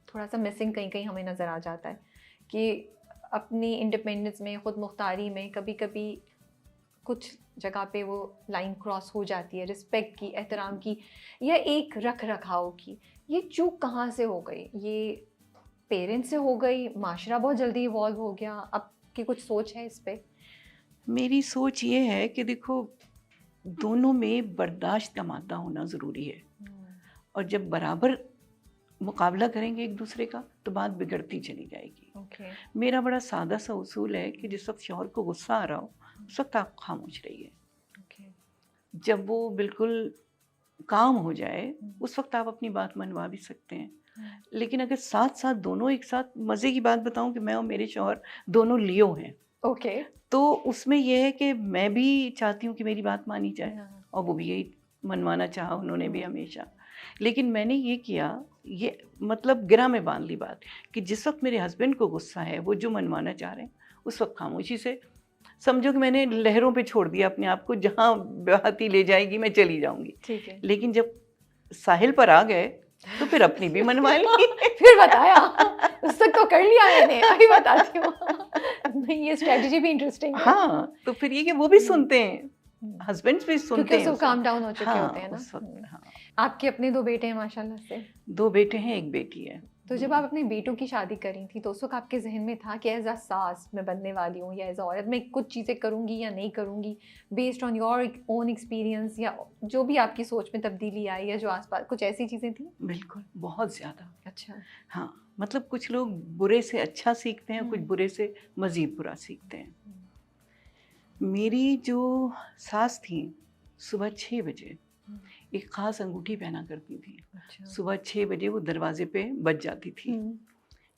S1: थोड़ा सा मिसिंग कहीं कहीं हमें नज़र आ जाता है कि अपनी इंडिपेंडेंस में, ख़ुद मुख्तारी में कभी कभी कुछ जगह पे वो लाइन क्रॉस हो जाती है रिस्पेक्ट की, एहतराम की या एक रख रखाव की। ये चूक कहाँ से हो गई? ये पेरेंट्स से हो गई, माशरा बहुत जल्दी इवॉल्व हो गया? आपकी कुछ सोच है इस पे?
S2: मेरी सोच ये है कि देखो, दोनों में बर्दाश्त का मादा होना ज़रूरी है, और जब बराबर मुकाबला करेंगे एक दूसरे का तो बात बिगड़ती चली जाएगी। मेरा बड़ा सादा सा उसूल है कि जिस वक्त शौहर को गुस्सा आ रहा हो उस वक्त आप खामोश रहिए। जब वो बिल्कुल काम हो जाए उस वक्त आप अपनी बात मनवा भी सकते हैं। लेकिन अगर साथ साथ दोनों एक साथ, मज़े की बात बताऊं कि मैं और मेरे शौहर दोनों लियो हैं, तो उसमें यह है कि मैं भी चाहती हूँ कि मेरी बात मानी जाए और वो भी यही मनवाना चाहा उन्होंने भी हमेशा। लेकिन मैंने ये किया, ये मतलब गिरा में बांध ली बात कि जिस वक्त मेरे हस्बैंड को गुस्सा है, वो जो मनवाना चाह रहे हैं, उस वक्त खामोशी से समझो कि मैंने लहरों पे छोड़ दिया अपने आप को, जहाँ बहती ले जाएगी मैं चली जाऊंगी।
S1: ठीक है।
S2: लेकिन जब साहिल पर आ गए तो फिर अपनी भी मनवा ली।
S1: फिर बताया, उस तक तो कर लिया मैंने, अभी बताती हूँ। नहीं, ये स्ट्रेटजी भी इंटरेस्टिंग है।
S2: हाँ, तो फिर ये कि वो भी सुनते हैं, हस्बैंड्स भी सुनते हैं,
S1: क्योंकि वो काम डाउन हो चुके होते हैं ना।
S2: हाँ।
S1: आपके अपने 2 बेटे हैं माशाल्लाह से?
S2: 2 बेटे हैं, 1 बेटी है।
S1: तो जब आप अपने बेटों की शादी करी थी तो उस वक्त आपके जहन में था कि एज अ सास मैं बनने वाली हूँ या एज अ औरत मैं कुछ चीज़ें करूँगी या नहीं करूँगी, based on your own experience, या जो भी आपकी सोच में तब्दीली आई या जो आसपास कुछ ऐसी चीज़ें थी?
S2: बिल्कुल, बहुत ज़्यादा।
S1: अच्छा।
S2: हाँ, मतलब कुछ लोग बुरे से अच्छा सीखते हैं, कुछ बुरे से मज़ीद बुरा सीखते हैं। मेरी जो सास थी, सुबह 6 बजे एक ख़ास अंगूठी पहना करती थी।
S1: अच्छा।
S2: सुबह 6 बजे वो दरवाज़े पे बज जाती थी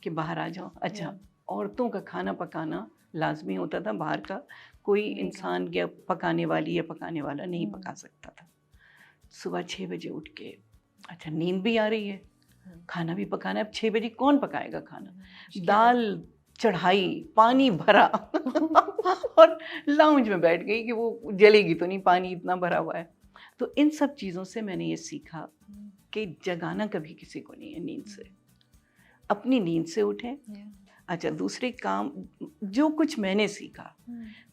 S2: कि बाहर आ जाओ। अच्छा, औरतों का खाना पकाना लाज़मी होता था, बाहर का कोई इंसान या पकाने वाली या पकाने वाला नहीं पका सकता था। सुबह 6 बजे उठ के, अच्छा नींद भी आ रही है, खाना भी पकाना है। अब 6 बजे कौन पकाएगा खाना? दाल चढ़ाई, पानी भरा और लाउंज में बैठ गई कि वो जलेगी तो नहीं, पानी इतना भरा हुआ है। तो इन सब चीज़ों से मैंने ये सीखा कि जगाना कभी किसी को नहीं है नींद से, अपनी नींद से उठें। अच्छा, दूसरे काम जो कुछ मैंने सीखा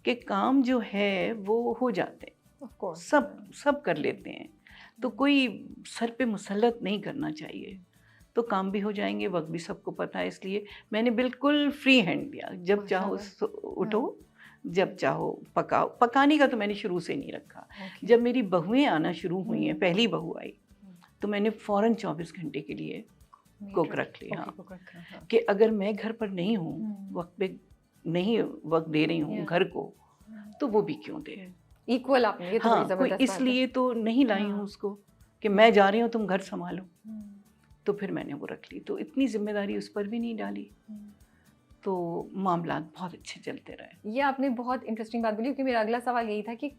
S2: कि काम जो है वो हो जाते हैं, सब कर लेते हैं, तो कोई सर पे मुसल्लत नहीं करना चाहिए, तो काम भी हो जाएंगे, वक्त भी सबको पता है। इसलिए मैंने बिल्कुल फ्री हैंड दिया, जब चाहो उठो, जब चाहो पकाओ। पकाने का तो मैंने शुरू से नहीं रखा। जब मेरी बहुएं आना शुरू हुई हैं, पहली बहू आई तो मैंने फ़ौरन 24 घंटे के लिए कुक रख लिया। कि अगर मैं घर पर नहीं हूँ, वक्त पे नहीं वक्त दे रही हूँ घर को, तो वो भी क्यों दे।
S1: इक्वल आपने, ये तो बड़ी
S2: हाँ, कोई
S1: ज़बरदस्त बात है।
S2: इसलिए तो नहीं लाई हूँ उसको कि मैं जा रही हूँ तुम घर संभालो, तो फिर मैंने वो रख ली। तो इतनी जिम्मेदारी उस पर भी नहीं डाली, तो मामलात बहुत अच्छे चलते रहे।
S1: ये आपने बहुत इंटरेस्टिंग बात बोली, क्योंकि मेरा अगला सवाल यही था कि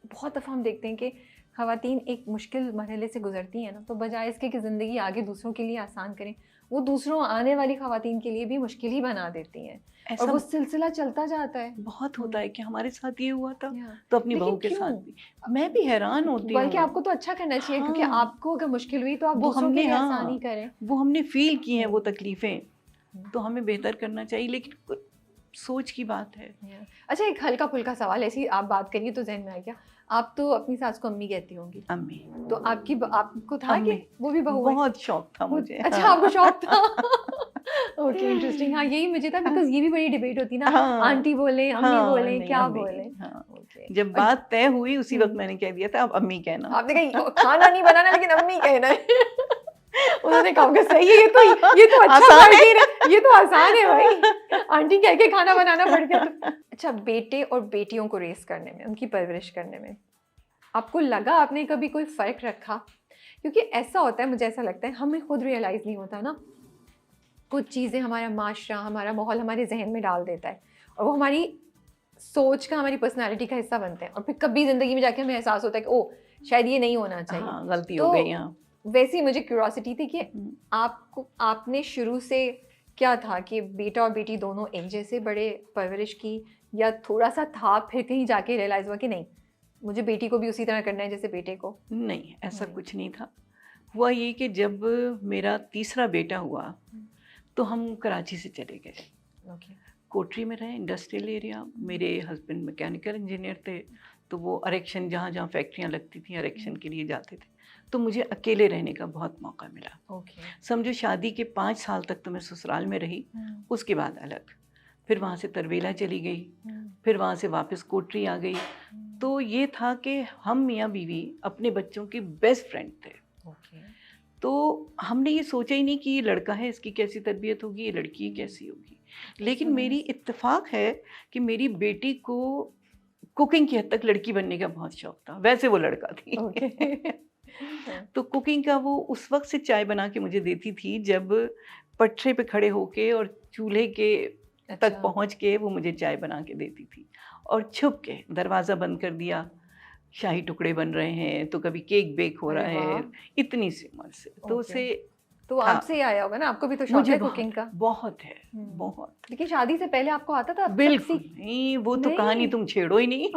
S1: बहुत दफ़ा हम देखते हैं कि ख़वातीन एक मुश्किल मरहले से गुजरती हैं ना, तो बजाय इसके कि ज़िंदगी आगे दूसरों के लिए आसान करें, वो दूसरों आने वाली ख़वातीन के लिए भी मुश्किल ही बना देती हैं, और वो सिलसिला चलता जाता है।
S2: बहुत होता है कि हमारे साथ ये हुआ था तो अपनी बहू के साथ भी। मैं भी हैरान होती हूँ।
S1: बल्कि आपको तो अच्छा करना चाहिए, क्योंकि आपको अगर मुश्किल हुई तो आप दूसरों के लिए आसानी करें।
S2: वो हमने फील की हैं वो तकलीफ़ें, तो हमें बेहतर करना चाहिए, लेकिन सोच की बात है।
S1: अच्छा, एक हल्का फुल्का सवाल, ऐसी आप बात करिए तो जहन में आ गया, आप तो अपनी सास को अम्मी कहती होंगी।
S2: अम्मी।
S1: तो आपको था कि वो भी बहू है?
S2: बहुत शौक था मुझे।
S1: अच्छा, आपको शौक था। Okay, interesting. हाँ, यही मुझे था, बिकॉज ये भी बड़ी डिबेट होती ना, आंटी बोले, अम्मी बोले, क्या बोले।
S2: जब बात तय हुई उसी वक्त मैंने कह दिया था, अब अम्मी कहना।
S1: आपने कहा खाना नहीं बनाना, लेकिन अम्मी कहना है। उन्होंने कहा सही है, ये तो अच्छा आसान है, ये तो आसान है भाई, आंटी कह के खाना बनाना पड़ गया तो। अच्छा, बेटे और बेटियों को रेस करने में, उनकी परवरिश करने में आपको लगा आपने कभी कोई फ़र्क रखा? क्योंकि ऐसा होता है, मुझे ऐसा लगता है हमें खुद रियलाइज़ नहीं होता ना, कुछ चीज़ें हमारा माशरा, हमारा माहौल हमारे जहन में डाल देता है, और वो हमारी सोच का, हमारी पर्सनैलिटी का हिस्सा बनते हैं, और फिर कभी ज़िंदगी में जाके हमें एहसास होता है कि ओह शायद ये नहीं होना चाहिए।
S2: हाँ, गलती हो गई यहाँ।
S1: वैसे ही मुझे क्यूरियोसिटी थी कि आपने शुरू से क्या था कि बेटा और बेटी दोनों एक जैसे बड़े परवरिश की, या थोड़ा सा था फिर कहीं जाके रियलाइज़ हुआ कि नहीं मुझे बेटी को भी उसी तरह करना है जैसे बेटे को?
S2: नहीं, ऐसा कुछ नहीं था। हुआ ये कि जब मेरा तीसरा बेटा हुआ तो हम कराची से चले गए। कोटरी में रहे, इंडस्ट्रियल एरिया। मेरे हस्बैंड मैकेनिकल इंजीनियर थे, तो वो अरेक्शन, जहाँ जहाँ फैक्ट्रियाँ लगती थी अरेक्शन के लिए जाते थे, तो मुझे अकेले रहने का बहुत मौका मिला। समझो शादी के 5 साल तक तो मैं ससुराल में रही, उसके बाद अलग, फिर वहाँ से तरवेला चली गई, फिर वहाँ से वापस कोटरी आ गई। तो ये था कि हम मियाँ बीवी अपने बच्चों के बेस्ट फ्रेंड थे। तो हमने ये सोचा ही नहीं कि ये लड़का है, इसकी कैसी तरबियत होगी, ये लड़की कैसी होगी। लेकिन मेरी इत्तेफाक है कि मेरी बेटी को कुकिंग की हद तक लड़की बनने का बहुत शौक था, वैसे वो लड़का थी। तो कुकिंग का वो उस वक्त से चाय बना के मुझे देती थी जब पटरे पे खड़े होके और चूल्हे के तक पहुंच के वो मुझे चाय बना के देती थी, और छुप के दरवाज़ा बंद कर दिया, शाही टुकड़े बन रहे हैं, तो कभी केक बेक हो रहा है, इतनी सी उम्र से। तो उसे
S1: तो आपसे ही आया होगा ना, आपको भी तो शौक है कुकिंग का?
S2: बहुत है, बहुत।
S1: लेकिन शादी से पहले आपको आता था?
S2: बिल्कुल नहीं, वो तो कहानी तुम छेड़ो ही नहीं।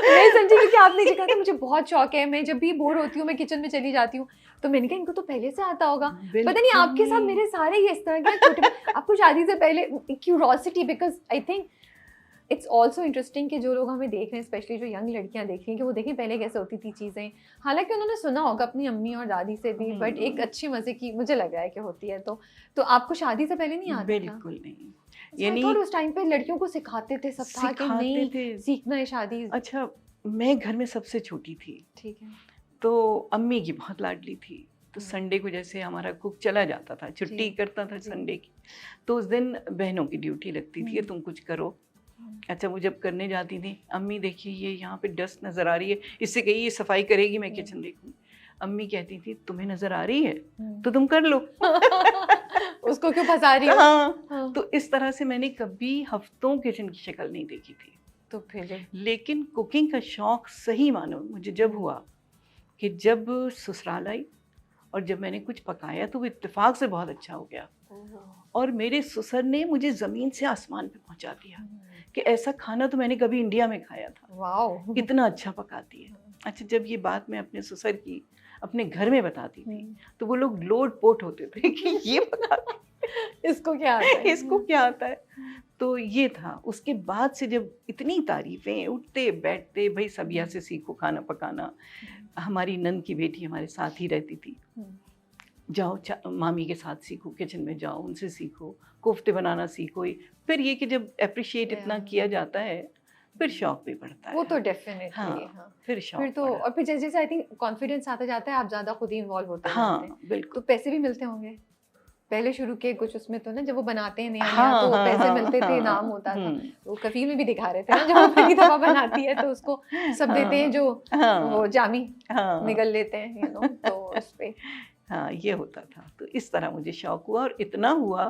S1: मैं समझी, क्योंकि आपने कहा था मुझे बहुत शौक है, मैं जब भी बोर होती हूँ मैं किचन में चली जाती हूँ, तो मैंने कहा इनको तो पहले से आता होगा। पता नहीं आपके साथ मेरे सारे ये इस तरह के छोटे, आपको शादी से पहले curiosity, because I think it's also interesting कि जो लोग हमें देख रहे हैं, स्पेशली जो यंग लड़कियां देख रही हैं, कि वो देखें पहले कैसे होती थी चीज़ें। हालांकि उन्होंने सुना होगा अपनी अम्मी और दादी से भी, बट एक अच्छी मज़े की मुझे लग रहा है कि होती है। तो आपको शादी से पहले नहीं आता था?
S2: बिल्कुल नहीं।
S1: यानी उस टाइम पे लड़कियों को सिखाते थे, सब था कि नहीं
S2: थे।
S1: सीखना है शादी।
S2: अच्छा, मैं घर में सबसे छोटी थी,
S1: ठीक है।
S2: तो अम्मी की बहुत लाडली थी। तो संडे को जैसे हमारा कुक चला जाता था, छुट्टी करता था संडे की, तो उस दिन बहनों की ड्यूटी लगती थी, तुम कुछ करो। अच्छा, वो जब करने जाती थी, अम्मी देखिए ये यहाँ पे डस्ट नज़र आ रही है, इससे कहिए ये सफाई करेगी, मैं किचन देखूँगी। अम्मी कहती थी तुम्हें नज़र आ रही है तो तुम कर लो।
S1: उसको क्यों फंसा रही हो?
S2: हाँ, तो इस तरह से मैंने कभी हफ्तों किचन की शक्ल नहीं देखी थी।
S1: तो फिर
S2: लेकिन कुकिंग का शौक सही मानो मुझे जब हुआ कि जब ससुराल आई और जब मैंने कुछ पकाया तो वो इत्तेफाक से बहुत अच्छा हो गया, और मेरे ससुर ने मुझे ज़मीन से आसमान पे पहुंचा दिया कि ऐसा खाना तो मैंने कभी इंडिया में खाया था,
S1: वाओ,
S2: इतना अच्छा पकाती है। अच्छा, जब ये बात मैं अपने ससुर की अपने घर में बताती थी तो वो लोग लोट पोट होते थे कि ये पकाती
S1: इसको क्या आता है?
S2: इसको क्या आता है। तो ये था। उसके बाद से जब इतनी तारीफें, उठते बैठते, भाई सबिया से सीखो खाना पकाना। हमारी नंद की बेटी हमारे साथ ही रहती थी, जाओ मामी के साथ सीखो, किचन में जाओ उनसे सीखो, कोफ्ते बनाना सीखो। फिर ये कि जब अप्रिशिएट इतना किया जाता है फिर शौक भी बढ़ता है।
S1: वो तो डेफिनेटली
S2: हाँ, फिर शौक
S1: फिर तो और फिर जैसे जैसे आई थिंक कॉन्फिडेंस आता जाता है, आप ज़्यादा खुद ही इन्वॉल्व होते जाते हैं।
S2: हाँ बिल्कुल।
S1: तो पैसे भी मिलते होंगे पहले शुरू के कुछ उसमें तो ना, जब वो बनाते हैं नया
S2: हाँ,
S1: नया तो
S2: हाँ,
S1: पैसे
S2: हाँ,
S1: मिलते थे,
S2: हाँ,
S1: नाम होता था। वो
S2: हम्म।
S1: कफील में भी दिखा रहे थे ना, जब वो पहली दफा बनाती है तो उसको सब देते हैं जो वो जामी निगल लेते हैं, तो उस पे
S2: हाँ ये होता था। तो इस तरह मुझे शौक हुआ, और इतना हुआ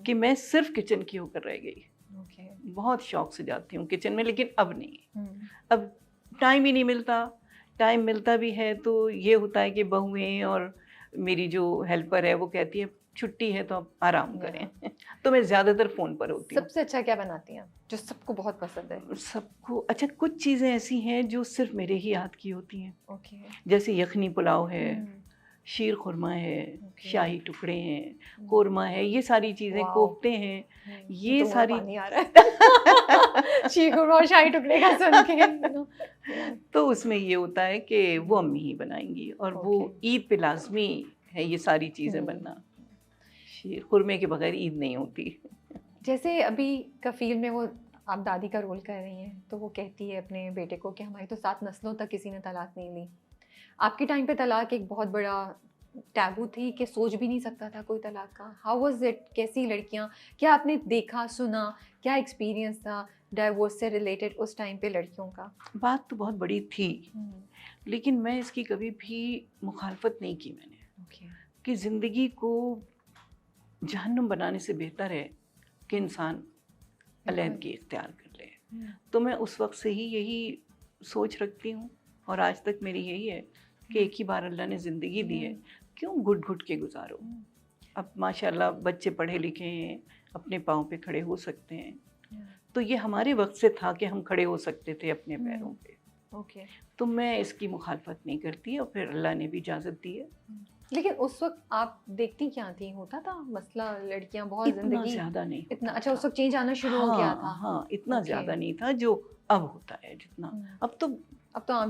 S2: कि मैं सिर्फ किचन की होकर रह गई। बहुत शौक से जाती हूँ किचन में, लेकिन अब नहीं। अब टाइम ही नहीं मिलता। टाइम मिलता भी है तो ये होता है कि बहुएं और मेरी जो हेल्पर है वो कहती है छुट्टी है तो आप आराम करें। तो मैं ज़्यादातर फ़ोन पर होती हूँ।
S1: सबसे अच्छा क्या बनाती हैं जो सबको बहुत पसंद है?
S2: सबको अच्छा, कुछ चीज़ें ऐसी हैं जो सिर्फ मेरे ही हाथ की होती हैं।
S1: ओके।
S2: जैसे यखनी पुलाव है, शीर खुरमा है, शाही टुकड़े हैं, कोरमा है, ये सारी चीज़ें, कोफ्ते हैं, ये सारी
S1: पानी आ रहा है शीर खुरमा और शाही टुकड़े का सुन के।
S2: तो उसमें ये होता है कि वो अम्मी ही बनाएंगी, और वो ईद पे लाजमी है ये सारी चीज़ें बनना। शीर खुरमे के बगैर ईद नहीं होती।
S1: जैसे अभी कफील में वो आप दादी का रोल कर रही हैं, तो वो कहती है अपने बेटे को कि हमारी तो 7 नस्लों तक किसी ने तलाक नहीं ली। आपके टाइम पे तलाक एक बहुत बड़ा टैबू थी कि सोच भी नहीं सकता था कोई तलाक का। How was it? कैसी लड़कियां, क्या आपने देखा सुना, क्या एक्सपीरियंस था डाइवोर्स से रिलेटेड उस टाइम पे लड़कियों का?
S2: बात तो बहुत बड़ी थी, लेकिन मैं इसकी कभी भी मुखालफत नहीं की मैंने। कि ज़िंदगी को जहन्नुम बनाने से बेहतर है कि इंसान अलहदगी इख्तियार कर ले। तो मैं उस वक्त से ही यही सोच रखती हूँ, और आज तक मेरी यही है कि एक ही बार अल्लाह ने ज़िंदगी दी है, क्यों घुट घुट के गुजारो। अब माशाल्लाह बच्चे पढ़े लिखे हैं, अपने पाँव पे खड़े हो सकते हैं। तो ये हमारे वक्त से था कि हम खड़े हो सकते थे अपने पैरों पे। तो मैं इसकी मुखालफत नहीं करती, और फिर अल्लाह ने भी इजाज़त दी है।
S1: लेकिन उस वक्त आप देखती क्या थी? होता था मसला, लड़कियां बहुत
S2: इतना
S1: ज़िंदगी
S2: ज़्यादा नहीं
S1: इतना अच्छा उस वक्त चेंज आना शुरू हो गया था?
S2: हाँ, इतना ज़्यादा नहीं था जो अब होता है जितना। अब तो आम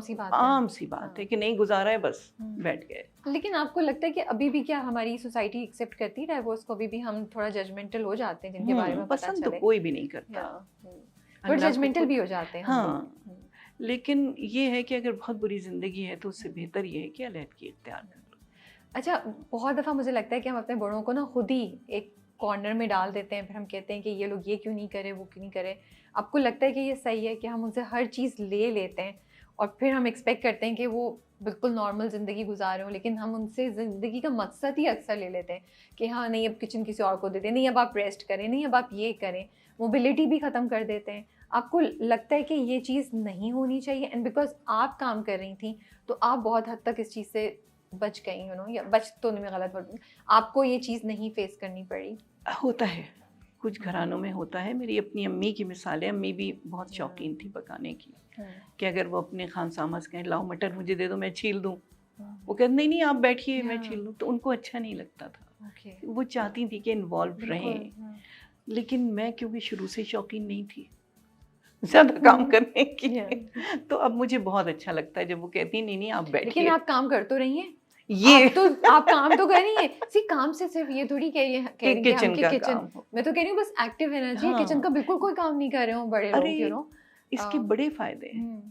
S2: सी बात है कि नहीं गुजारा है, बस बैठ गए।
S1: लेकिन आपको लगता है कि अभी भी क्या हमारी सोसाइटी एक्सेप्ट करती है डाइवोर्स को? अभी भी हम थोड़ा जजमेंटल हो जाते हैं जिनके बारे में पता
S2: पसंद
S1: चले?
S2: तो कोई भी नहीं करता,
S1: बट जजमेंटल भी हो जाते हैं।
S2: हाँ, लेकिन ये है कि अगर बहुत बुरी ज़िंदगी है तो उससे बेहतर ये है कि अलहदगी इख्तियार कर लो।
S1: अच्छा, बहुत दफ़ा मुझे लगता है कि हम अपने बड़ों को ना खुद ही एक कॉर्नर में डाल देते हैं, फिर हम कहते हैं कि ये लोग ये क्यों नहीं करे, वो क्यों नहीं करे। आपको लगता है कि ये सही है कि हम उनसे हर चीज़ ले लेते हैं और फिर हम एक्सपेक्ट करते हैं कि वो बिल्कुल नॉर्मल ज़िंदगी गुजार हो, लेकिन हम उनसे ज़िंदगी का मकसद ही अक्सर ले लेते हैं कि हाँ नहीं अब किचन किसी और को दे दें, नहीं अब आप रेस्ट करें, नहीं अब आप ये करें, मोबिलिटी भी ख़त्म कर देते हैं। आपको लगता है कि ये चीज़ नहीं होनी चाहिए? एंड बिकॉज आप काम कर रही थी तो आप बहुत हद तक इस चीज़ से बच गई, या बच तो नहीं, मैं गलत बोल, आपको ये चीज़ नहीं फेस करनी पड़ी?
S2: होता है, कुछ घरानों में होता है। मेरी अपनी अम्मी की मिसाल है, अम्मी भी बहुत शौकीन थी पकाने की, कि अगर वो अपने खानसामा से कहें लाओ मटर मुझे दे दो मैं छील दूँ, वो कहते नहीं नहीं आप बैठिए मैं छील दूँ, तो उनको अच्छा नहीं लगता था। वो चाहती थी कि इन्वॉल्व रहें, लेकिन मैं क्योंकि शुरू से शौकीन नहीं थी ज्यादा काम करने की।
S1: Yeah.
S2: तो अब मुझे बहुत अच्छा लगता है जब वो कहती है नहीं नहीं आप
S1: लेकिन
S2: बैठिए।
S1: आप काम कर तो रही हैं,
S2: ये
S1: आप काम तो कर रही हैं। सी काम से सिर्फ ये थोड़ी कह रही हैं
S2: कि
S1: हम
S2: किचन
S1: कि
S2: का
S1: किचन,
S2: काम हो।
S1: मैं तो कह रही हूँ बस एक्टिव रहना चाहिए,
S2: हाँ।
S1: किचन का बिल्कुल कोई काम नहीं कर रहे हो बड़े
S2: अरे
S1: लोग, यू नो।
S2: इसके बड़े फायदे हैं
S1: हम्म,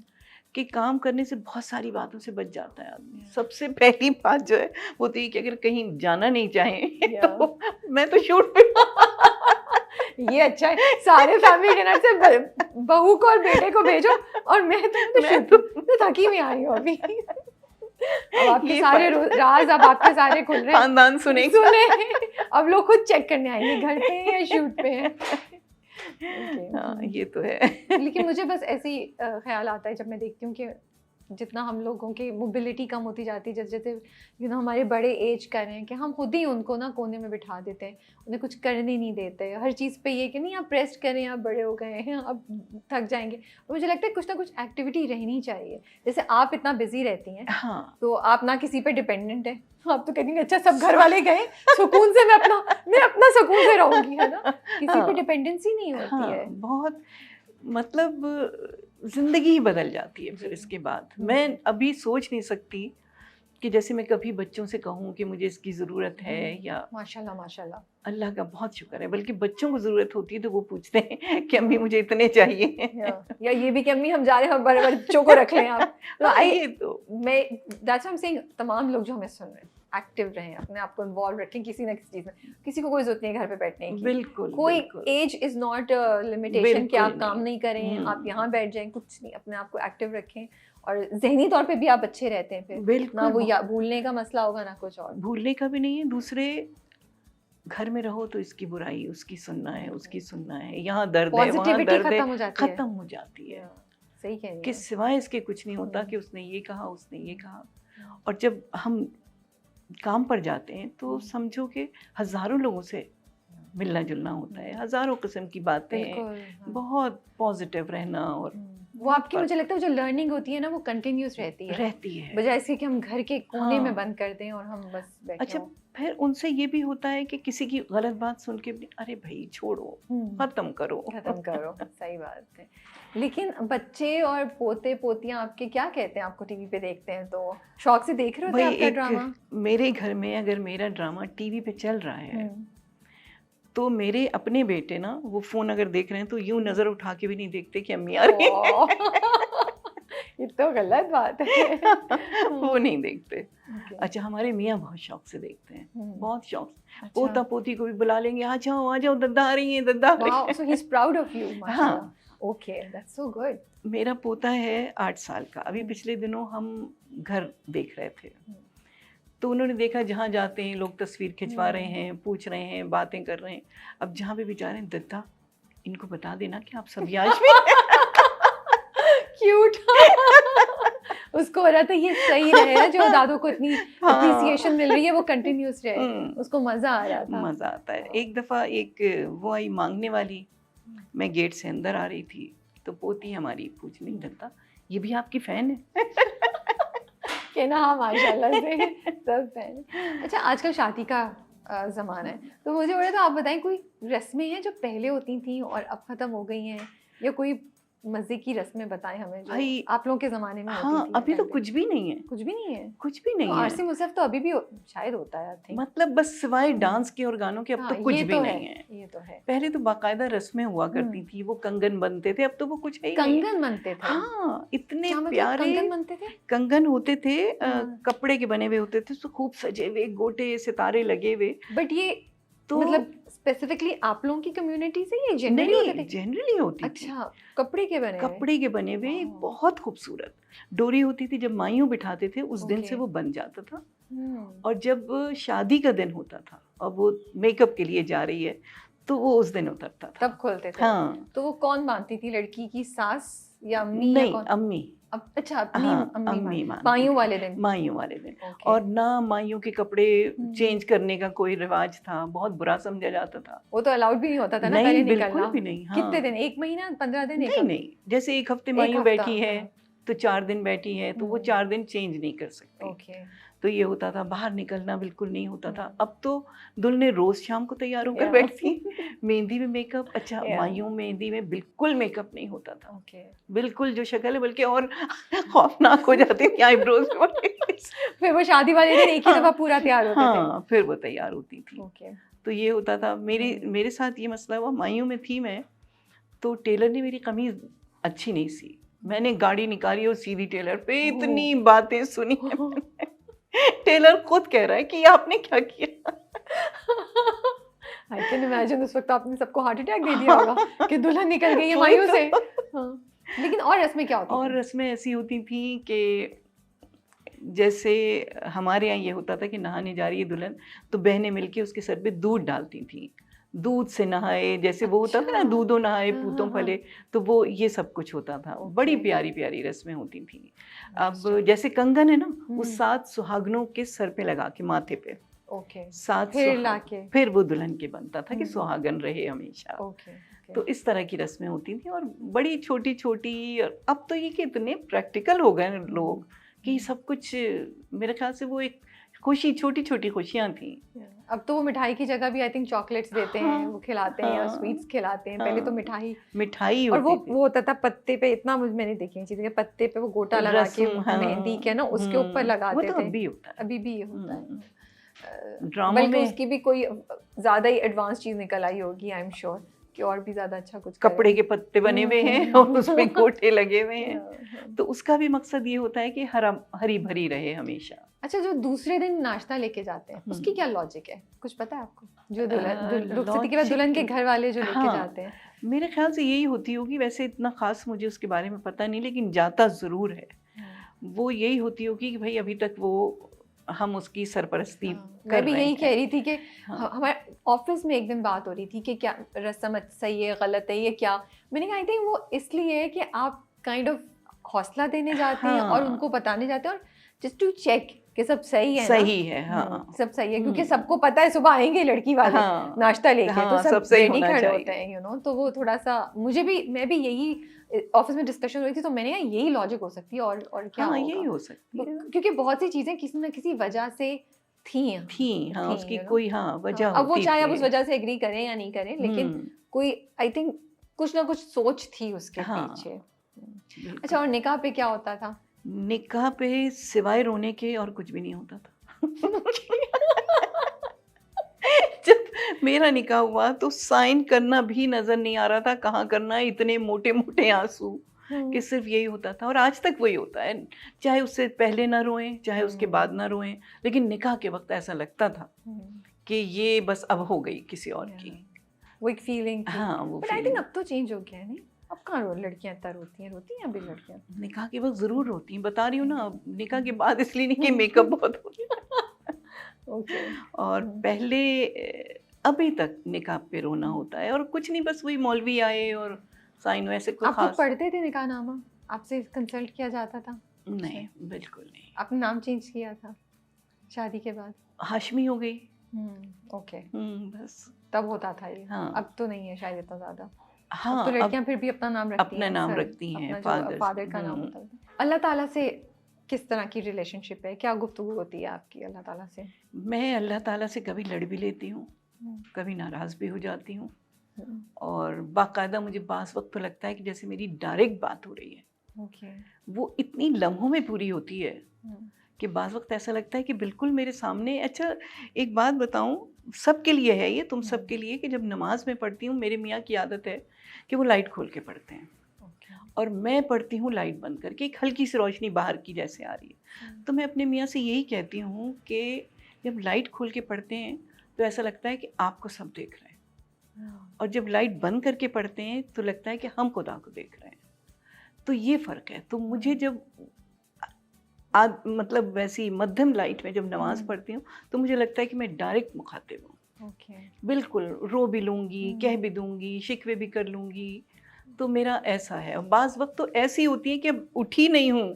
S2: कि काम करने से बहुत सारी बातों से बच जाता है आदमी। सबसे पहली बात जो है वो तो ये कि अगर कहीं जाना नहीं चाहे तो मैं तो शूट पे
S1: ये अच्छा है, सारे फैमिली डिनर से बहू को और बेटे को भेजो और मैं तो
S2: मैं
S1: तो थकी हुई आई हूँ अभी। अब आपके
S2: ये
S1: सारे राज अब आपके सारे खुल रहे हैं,
S2: खानदान सुने
S1: अब लोग खुद चेक करने आएंगे घर पे हैं या शूट पे हैं।
S2: हाँ ये तो है।
S1: लेकिन मुझे बस ऐसे ही ख्याल आता है जब मैं देखती हूँ कि जितना हम लोगों की मोबिलिटी कम होती जाती है, जैसे जैसे हमारे बड़े एज कर रहे हैं कि हम खुद ही उनको ना कोने में बिठा देते हैं, उन्हें कुछ करने नहीं देते, हर चीज़ पे ये कि नहीं आप रेस्ट करें, आप बड़े हो गए हैं, आप थक जाएंगे। तो मुझे लगता है कुछ ना कुछ एक्टिविटी रहनी चाहिए। जैसे आप इतना बिजी रहती हैं,
S2: हाँ
S1: तो आप ना किसी पे डिपेंडेंट है, आप तो कहती हैं अच्छा सब घर वाले गए सुकून से, मैं अपना सुकून से रहूंगी, है ना। किसी पे डिपेंडेंसी नहीं होती है।
S2: बहुत मतलब जिंदगी ही बदल जाती है फिर इसके बाद। मैं अभी सोच नहीं सकती कि जैसे मैं कभी बच्चों से कहूँ कि मुझे इसकी ज़रूरत है, या
S1: माशाल्लाह माशाल्लाह,
S2: अल्लाह का बहुत शुक्र है, बल्कि बच्चों को ज़रूरत होती है तो वो पूछते हैं कि अम्मी मुझे इतने चाहिए,
S1: या ये भी कि अम्मी हम जा रहे हैं, हम बड़े बच्चों को रख लें आप। तो
S2: ये तो
S1: मैं that's what I am saying, तमाम लोग जो हमें सुन रहे हैं एक्टिव रहें, अपने आप को इन्वॉल्व रखें किसी ना किसी चीज़ में। किसी को कोई जरूरत नहीं है घर पे बैठने की,
S2: बिल्कुल
S1: कोई
S2: बिल्कुल।
S1: एज इज़ नॉट लिमिटेशन कि आप
S2: बिल्कुल
S1: काम
S2: नहीं।
S1: नहीं करें, आप यहाँ बैठ जाएं, कुछ नहीं, अपने आप को एक्टिव रखें और जहनी तौर पे भी आप अच्छे रहते हैं। फिर ना
S2: बिल्कुल
S1: वो भूलने का मसला होगा ना कुछ और।
S2: भूलने का भी नहीं है। दूसरे घर में रहो तो इसकी बुराई उसकी सुनना है, उसकी सुनना है, यहाँ दर्द है वहाँ
S1: पॉजिटिविटी
S2: दर्द है,
S1: खत्म हो जाती है।
S2: खत्म हो जाती है।
S1: सही कह रही
S2: कि
S1: हैं।
S2: सिवाय इसके कुछ नहीं होता कि उसने ये कहा उसने ये कहा। और जब हम काम पर जाते हैं तो समझो कि हजारों लोगों से मिलना जुलना होता है, हजारों किस्म की बातें हैं,
S1: बिल्कुल,
S2: बहुत पॉजिटिव रहना। और
S1: वो आपकी मुझे लगता है जो लर्निंग होती है ना वो कंटिन्यूस रहती है, बजाय इसके कि हम घर के कोने में बंद कर दें और हम बस बैठे
S2: अच्छा
S1: हों।
S2: फिर उनसे ये भी होता है कि किसी की गलत बात सुन के भी अरे भाई छोड़ो, खत्म करो।
S1: सही बात है। लेकिन बच्चे और पोते पोतियां आपके क्या कहते हैं? आपको टीवी पे देखते हैं तो शौक से देख रहे होते हैं आपका ड्रामा?
S2: मेरे घर में अगर मेरा ड्रामा टीवी पे चल रहा है तो मेरे अपने बेटे ना वो फोन अगर देख रहे हैं तो यूं नजर उठा के भी नहीं देखते कि अम्मी आ रही है।
S1: ये तो गलत बात है।
S2: वो नहीं देखते। अच्छा हमारे मियाँ बहुत शौक से देखते हैं, बहुत शौक से। पोता पोती को भी बुला लेंगे, आ जाओ दद्दा आ रही है, दद्दा आ रही है।
S1: So he's proud of you, माशाल्लाह। Okay, that's so good.
S2: मेरा पोता है 8 साल का। अभी पिछले दिनों हम घर देख रहे थे तो उन्होंने देखा जहाँ जाते हैं लोग तस्वीर खिंचवा रहे हैं, पूछ रहे हैं, बातें कर रहे हैं। अब जहाँ पे भी जा रहे हैं, दद्दा इनको बता देना कि आप सब आज भी
S1: क्यूट। उसको हो रहा था ये सही रहे जो दादू को इतनी अप्रिसिएशन मिल रही है वो कंटिन्यूस रहे, उसको मजा आ रहा था।
S2: मजा आता है। एक दफा एक वो आई मांगने वाली, मैं गेट से अंदर आ रही थी तो पोती हमारी पूछ रही, दद्दा ये भी आपकी फैन है?
S1: कि ना हाँ माशाल्लाह से सब फैन। अच्छा आजकल शादी का ज़माना है तो मुझे बोला था आप बताएं कोई रस्में हैं जो पहले होती थी और अब ख़त्म हो गई हैं, या कोई मज़े की रस्में बताएं हमें जो
S2: भाई
S1: आप लोगों के ज़माने में
S2: हाँ,
S1: होती थी।
S2: अभी तो कुछ भी नहीं है,
S1: कुछ भी नहीं है,
S2: कुछ भी नहीं है।
S1: आरसी मुसहफ तो अभी भी शायद होता है,
S2: मतलब बस सिवाय डांस के और गानों के अब तो कुछ भी नहीं है।
S1: ये तो है।
S2: पहले तो बाकायदा रस्में हुआ करती थी, वो कंगन बनते थे, अब तो वो कुछ है ही नहीं।
S1: कंगन बनते थे?
S2: हाँ, इतने
S1: मतलब
S2: प्यारे
S1: कंगन बनते थे।
S2: कंगन होते थे, कपड़े के बने हुए होते थे, तो खूब सजे हुए, गोटे सितारे लगे हुए।
S1: बट ये तो मतलब स्पेसिफिकली आप लोगों की कम्युनिटी से ये
S2: जनरली होते थे? जनरली होती थी।
S1: अच्छा, कपड़े के बने
S2: हुए बहुत खूबसूरत डोरी होती थी। जब माइयों बिठाते थे उस दिन से वो बन जाता था। और जब शादी का दिन होता था और वो मेकअप के लिए जा रही है तो वो उस दिन उतरता था, तब खोलते थे। हाँ। तो वो कौन बांधती थी, लड़की की सास या अम्मी? नहीं, अम्मी। अच्छा, अपनी अम्मी माइयों वाले दिन। और ना माइयों के कपड़े चेंज करने का कोई रिवाज था, बहुत बुरा समझा जाता था। वो तो अलाउड भी नहीं होता था ना पहले निकलना। बिल्कुल भी नहीं। हाँ। कितने दिन, 1 महीना 15 दिन? नहीं, जैसे 1 हफ्ते माइयों बैठी है तो 4 दिन बैठी है तो वो 4 दिन चेंज नहीं कर सकती। तो ये होता था, बाहर निकलना बिल्कुल नहीं होता था। अब तो दुल्हनें रोज शाम को तैयार होकर
S1: Yeah.
S2: बैठती, मेहंदी में मेकअप। अच्छा,
S1: Yeah.
S2: माइयों मेहंदी में बिल्कुल मेकअप नहीं होता था,
S1: ओके।
S2: बिल्कुल जो शक्ल है, बल्कि और खौफनाक हो जाती है आईब्रोज
S1: फिर वो शादी वाले दिन एक ही दफा पूरा तैयार होते थे।
S2: हाँ, फिर वो तैयार होती थी।
S1: ओके।
S2: तो ये होता था। मेरे साथ ये मसला हुआ, माइयों में थी मैं, तो टेलर ने मेरी कमीज अच्छी नहीं सी, मैंने गाड़ी निकाली और सीधी टेलर पे। इतनी बातें सुनी है मैंने। टेलर खुद कह रहा है कि ये आपने क्या किया।
S1: आई कैन इमेजिन उस वक्त आपने सबको हार्ट अटैक दे दिया होगा कि दुल्हन निकल गई है मायूं से। हाँ। लेकिन और रस्में क्या होती
S2: और
S1: थी?
S2: रस्में ऐसी होती थी कि जैसे हमारे यहाँ ये होता था कि नहाने जा रही है दुल्हन, तो बहनें मिलके उसके सर पे दूध डालती थी, दूध से नहाए, जैसे वो होता था ना, दूधों नहाए पूतों फले, तो वो ये सब कुछ होता था। बड़ी प्यारी प्यारी रस्में होती थी। अब जैसे कंगन है ना, वो 7 सुहागनों के सर पे लगा के, माथे पे,
S1: ओके,
S2: 7
S1: फिर लाके,
S2: फिर वो दुल्हन के बनता था कि सुहागन रहे हमेशा।
S1: ओके।
S2: तो इस तरह की रस्में होती थी, और बड़ी छोटी छोटी। अब तो ये कि इतने प्रैक्टिकल हो गए लोग कि सब कुछ, मेरे ख्याल से वो एक खुशी, छोटी छोटी खुशियाँ थी।
S1: अब तो वो मिठाई की जगह भी आई थिंक चॉकलेट्स देते हैं, वो खिलाते हैं, या स्वीट्स खिलाते हैं। पहले तो मिठाई
S2: और
S1: वो होता था पत्ते पे। इतना मैंने देखी है चीजें, पत्ते पे वो गोटा लगा के मेहंदी के ना उसके ऊपर लगाते थे।
S2: अभी होता है,
S1: अभी भी ये होता है।
S2: ड्रामा में
S1: उसकी भी कोई ज्यादा ही एडवांस चीज निकल आई होगी, आई एम श्योर, कि और भी ज्यादा अच्छा कुछ
S2: कपड़े के पत्ते बने हुए हैं और उसमें गोटे लगे हुए हैं। तो उसका भी मकसद ये होता है कि हरी भरी रहे हमेशा।
S1: अच्छा, जो दूसरे दिन नाश्ता लेके जाते हैं, उसकी क्या लॉजिक है, कुछ पता है आपको? जो रुखसती के बाद दुल्हन के घर वाले जो लेके जाते हैं,
S2: मेरे ख्याल से यही होती होगी। वैसे इतना खास मुझे उसके बारे में पता नहीं, लेकिन जाता जरूर है। वो यही होती होगी कि भाई अभी तक वो हम उसकी सरपरस्ती कर
S1: मैं भी
S2: रहे
S1: यही
S2: हैं।
S1: कह रही थी कि हमारे ऑफिस में एक दिन बात हो रही थी कि क्या रस्म सही है गलत है, ये क्या। मैंने कहा आई थिंक वो इसलिए है कि आप काइंड ऑफ हौसला देने जाते हैं और उनको बताने जाते हैं, और जस्ट टू चेक कि सब सही है,
S2: सही है, हाँ
S1: सब सही है, क्योंकि सबको पता है सुबह आएंगे लड़की वाले नाश्ता लेके, तो सब रेडी खड़े होते हैं, यू नो। तो वो थोड़ा सा मैं भी यही ऑफिस में डिस्कशन हो रही थी, तो मैंने कहा यही लॉजिक हो सकती है, और क्या होगा?
S2: यही हो सकती है,
S1: क्योंकि बहुत सी चीजें किसी न किसी वजह से थी,
S2: उसकी कोई वजह
S1: अब वो
S2: होती
S1: चाहे
S2: थी।
S1: अब उस वजह से एग्री करें या नहीं करें, लेकिन कोई आई थिंक कुछ ना कुछ सोच थी उसके पीछे। अच्छा, और निकाह पे क्या होता था?
S2: निकाह पे सिवाय रोने के और कुछ भी नहीं होता था। जब मेरा निकाह हुआ तो साइन करना भी नजर नहीं आ रहा था कहाँ करना है, इतने मोटे मोटे आंसू कि सिर्फ यही होता था। और आज तक वही होता है, चाहे उससे पहले ना रोएं, चाहे उसके बाद ना रोएं, लेकिन निकाह के वक्त ऐसा लगता था कि ये बस अब हो गई किसी और की,
S1: वो एक फीलिंग।
S2: हाँ, वो
S1: बट आई थिंक अब तो चेंज हो गया है, नहीं? अब कहाँ लड़कियां इतना रोती हैं अभी लड़कियां?
S2: निकाह के वक्त जरूर रोती हैं, बता रही हूँ ना। निकाह के बाद इसलिए नहीं कि मेकअप बहुत होता है। और पहले अभी तक निकाह पे रोना होता है, और कुछ नहीं, बस वही मौलवी आए और साइन, वैसे कोई
S1: खास। आप पढ़ते थे निकाहनामा? आपसे कंसल्ट किया जाता था?
S2: नहीं, बिल्कुल नहीं।
S1: आपने नाम चेंज किया था शादी के बाद?
S2: हाशमी हो गई।
S1: ओके,
S2: बस
S1: तब होता था ये।
S2: हाँ।
S1: अब तो नहीं है शायद इतना ज्यादा।
S2: हाँ,
S1: तो लड़कियां फिर भी अपना नाम रखती
S2: अपना
S1: हैं,
S2: नाम रखती हैं,
S1: फादर का नाम होता है। अल्लाह ताला से किस तरह की रिलेशनशिप है, क्या गुफ्तगू होती है आपकी अल्लाह ताला से?
S2: मैं अल्लाह ताला से कभी लड़ भी लेती हूँ, कभी नाराज भी हो जाती हूँ, और बाकायदा मुझे बास वक्त तो लगता है कि जैसे मेरी डायरेक्ट बात हो रही है। वो इतनी लम्हों में पूरी होती है कि बास वक्त ऐसा लगता है कि बिल्कुल मेरे सामने। अच्छा, एक बात बताऊं, सबके लिए है ये, तुम सबके लिए, कि जब नमाज में पढ़ती हूँ, मेरे मियाँ की आदत है कि वो लाइट खोल के पढ़ते हैं, और मैं पढ़ती हूँ लाइट बंद करके, एक हल्की सी रोशनी बाहर की जैसे आ रही है। तो मैं अपने मियाँ से यही कहती हूँ कि जब लाइट खोल के पढ़ते हैं तो ऐसा लगता है कि आपको सब देख रहे हैं, और जब लाइट बंद करके पढ़ते हैं तो लगता है कि हम खुदा को देख रहे हैं। तो ये फ़र्क है। तो मुझे जब मतलब वैसी मध्यम लाइट में जब नमाज पढ़ती हूँ तो मुझे लगता है कि मैं डायरेक्ट मुखातिब हूँ। बिल्कुल रो भी लूँगी, कह भी दूँगी, शिकवे भी कर लूँगी। तो मेरा ऐसा है। और बाज़ वक्त तो ऐसी होती है कि अब उठी नहीं हूँ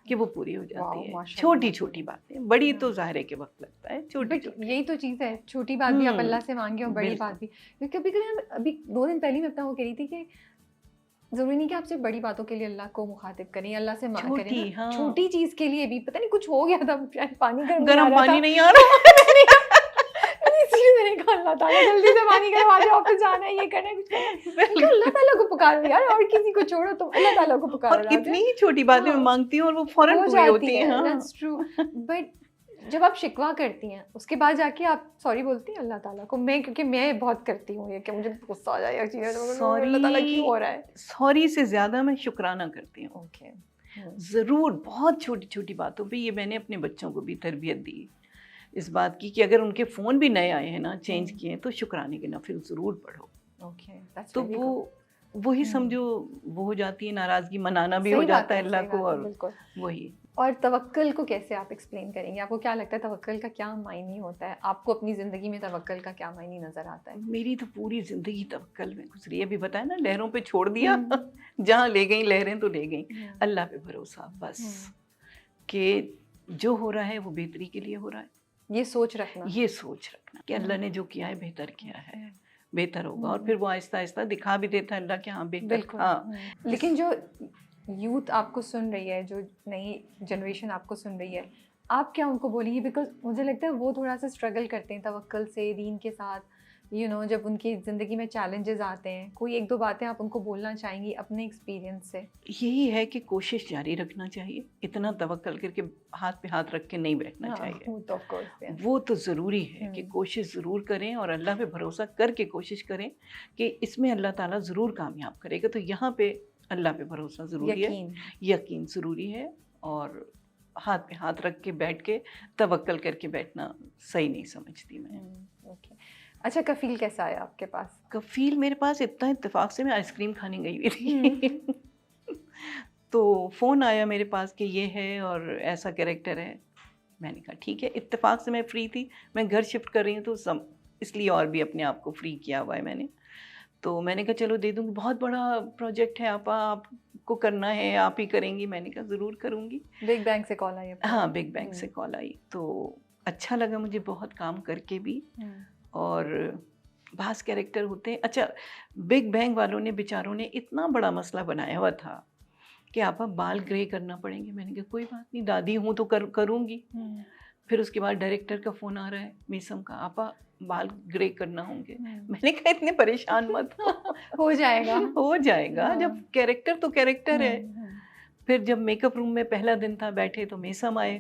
S2: कि वो पूरी हो जाती है। छोटी छोटी बातें, बड़ी तो ज़ाहिर है के वक्त लगता है, छोटी
S1: यही तो चीज़ है, छोटी बात भी आप अल्लाह से मांगे और बड़ी बात भी। कभी कभी अभी 2 दिन पहले मैं अपना वो कह रही थी कि जरूरी नहीं कि आप सिर्फ बड़ी बातों के लिए अल्लाह को मुखातिब करें, अल्लाह से मांग करें
S2: छोटी,
S1: ना,
S2: हाँ।
S1: छोटी चीज के लिए भी पता नहीं कुछ हो गया था, शायद पानी गर्म
S2: गर्म
S1: नहीं आ रहा
S2: पानी
S1: था।
S2: नहीं आ रहा।
S1: इसलिए मैंने कहा अल्लाह ताला जल्दी से पानी करवा दे, ऑफिस जाना है, ये करना है, कुछ करना है। मैंने कहा अल्लाह ताला को पुकारो यार, और किसी को छोड़ो, तुम अल्लाह ताला को पुकारो।
S2: और इतनी ही छोटी बातें मैं
S1: हाँ,
S2: मांगती हूँ और वो फौरन
S1: हो
S2: पूरी
S1: जाती
S2: होती हैं।
S1: है,
S2: हाँ।
S1: That's true. बट जब आप शिकवा करती हैं उसके बाद जाके आप सॉरी बोलती हैं अल्लाह ताला को? मैं क्योंकि मैं बहुत करती हूँ ये, कि मुझे गुस्सा आ जाए चीज़ें, अल्लाह ताला क्यों हो रहा है।
S2: सॉरी से ज्यादा मैं शुक्राना करती हूँ।
S1: ओके।
S2: ज़रूर बहुत छोटी छोटी बातों पे ये मैंने अपने बच्चों को भी तरबियत दी इस बात की कि अगर उनके फ़ोन भी नए आए हैं ना, चेंज किए हैं, तो शुक्राने के नफिल ज़रूर पढ़ो।
S1: ओके, दैट्स
S2: तो
S1: वेरी
S2: वो
S1: गुड।
S2: वही समझो, वो हो जाती है नाराज़गी, मनाना भी
S1: सही
S2: हो
S1: बात
S2: जाता
S1: है,
S2: है अल्लाह
S1: सही
S2: को,
S1: बात है,
S2: और
S1: बिल्कुल।
S2: वही।
S1: और तवक्कुल को कैसे आप एक्सप्लेन करेंगे? आपको क्या लगता है तवक्कुल का क्या मायने होता है? आपको अपनी ज़िंदगी में तवक्कुल का क्या मायने नज़र आता है?
S2: मेरी तो पूरी ज़िंदगी तवक्कल में गुजरी है। अभी बताया ना, लहरों पे छोड़ दिया, जहाँ ले गई लहरें तो ले गई, अल्लाह पे भरोसा बस, कि जो हो रहा है वो बेहतरी के लिए हो रहा है।
S1: ये सोच रखना,
S2: ये सोच रखना कि अल्लाह ने जो किया है बेहतर किया है, बेहतर होगा, और फिर वो आहिस्ता आहिस्ता दिखा भी देता है अल्लाह कि हाँ बेहतर।
S1: बिल्कुल।
S2: हाँ।
S1: लेकिन जो यूथ आपको सुन रही है, जो नई जनरेशन आपको सुन रही है, आप क्या उनको बोलेंगी? बिकॉज मुझे लगता है वो थोड़ा सा स्ट्रगल करते हैं तवक्कुल से, दीन के साथ, जब उनकी ज़िंदगी में चैलेंजेस आते हैं, कोई एक दो बातें आप उनको बोलना चाहेंगी अपने एक्सपीरियंस से?
S2: यही है कि कोशिश जारी रखना चाहिए, इतना तवक्कल करके हाथ पे हाथ रख के नहीं बैठना चाहिए।
S1: वो तो ऑफ कोर्स,
S2: वो तो ज़रूरी है कि कोशिश ज़रूर करें और अल्लाह पे भरोसा करके कोशिश करें कि इसमें अल्लाह ताला ज़रूर कामयाब करेगा। तो यहाँ पे अल्लाह पे भरोसा ज़रूरी है, यकीन ज़रूरी है, और हाथ पे हाथ रख के बैठ के तवक्कल करके बैठना सही नहीं समझती मैं।
S1: ओके। अच्छा, कफील कैसा आया आपके पास?
S2: कफील मेरे पास इतना इत्तेफाक से मैं आइसक्रीम खाने गई हुई थी तो फ़ोन आया मेरे पास कि ये है और ऐसा कैरेक्टर है। मैंने कहा ठीक है, इत्तेफाक से मैं फ्री थी, मैं घर शिफ्ट कर रही हूँ तो इसलिए और भी अपने आप को फ्री किया हुआ है मैंने। तो मैंने कहा चलो दे दूँगी, बहुत बड़ा प्रोजेक्ट है आपा, आपको करना है, आप ही करेंगी? मैंने कहा ज़रूर करूँगी।
S1: बिग बैंग से कॉल आई?
S2: हाँ, बिग बैंग से कॉल आई, तो अच्छा लगा मुझे बहुत काम करके भी। और बास कैरेक्टर होते हैं। अच्छा, बिग बैंग वालों ने बेचारों ने इतना बड़ा मसला बनाया हुआ था कि आपा बाल ग्रे करना पड़ेंगे। मैंने कहा कोई बात नहीं, दादी हूँ तो करूँगी। फिर उसके बाद डायरेक्टर का फ़ोन आ रहा है मीसम का, आपा बाल ग्रे करना होंगे। मैंने कहा इतने परेशान मत
S1: हो जाएगा,
S2: हो जाएगा। जब कैरेक्टर तो कैरेक्टर है। फिर जब मेकअप रूम में पहला दिन था, बैठे तो मीसम आए,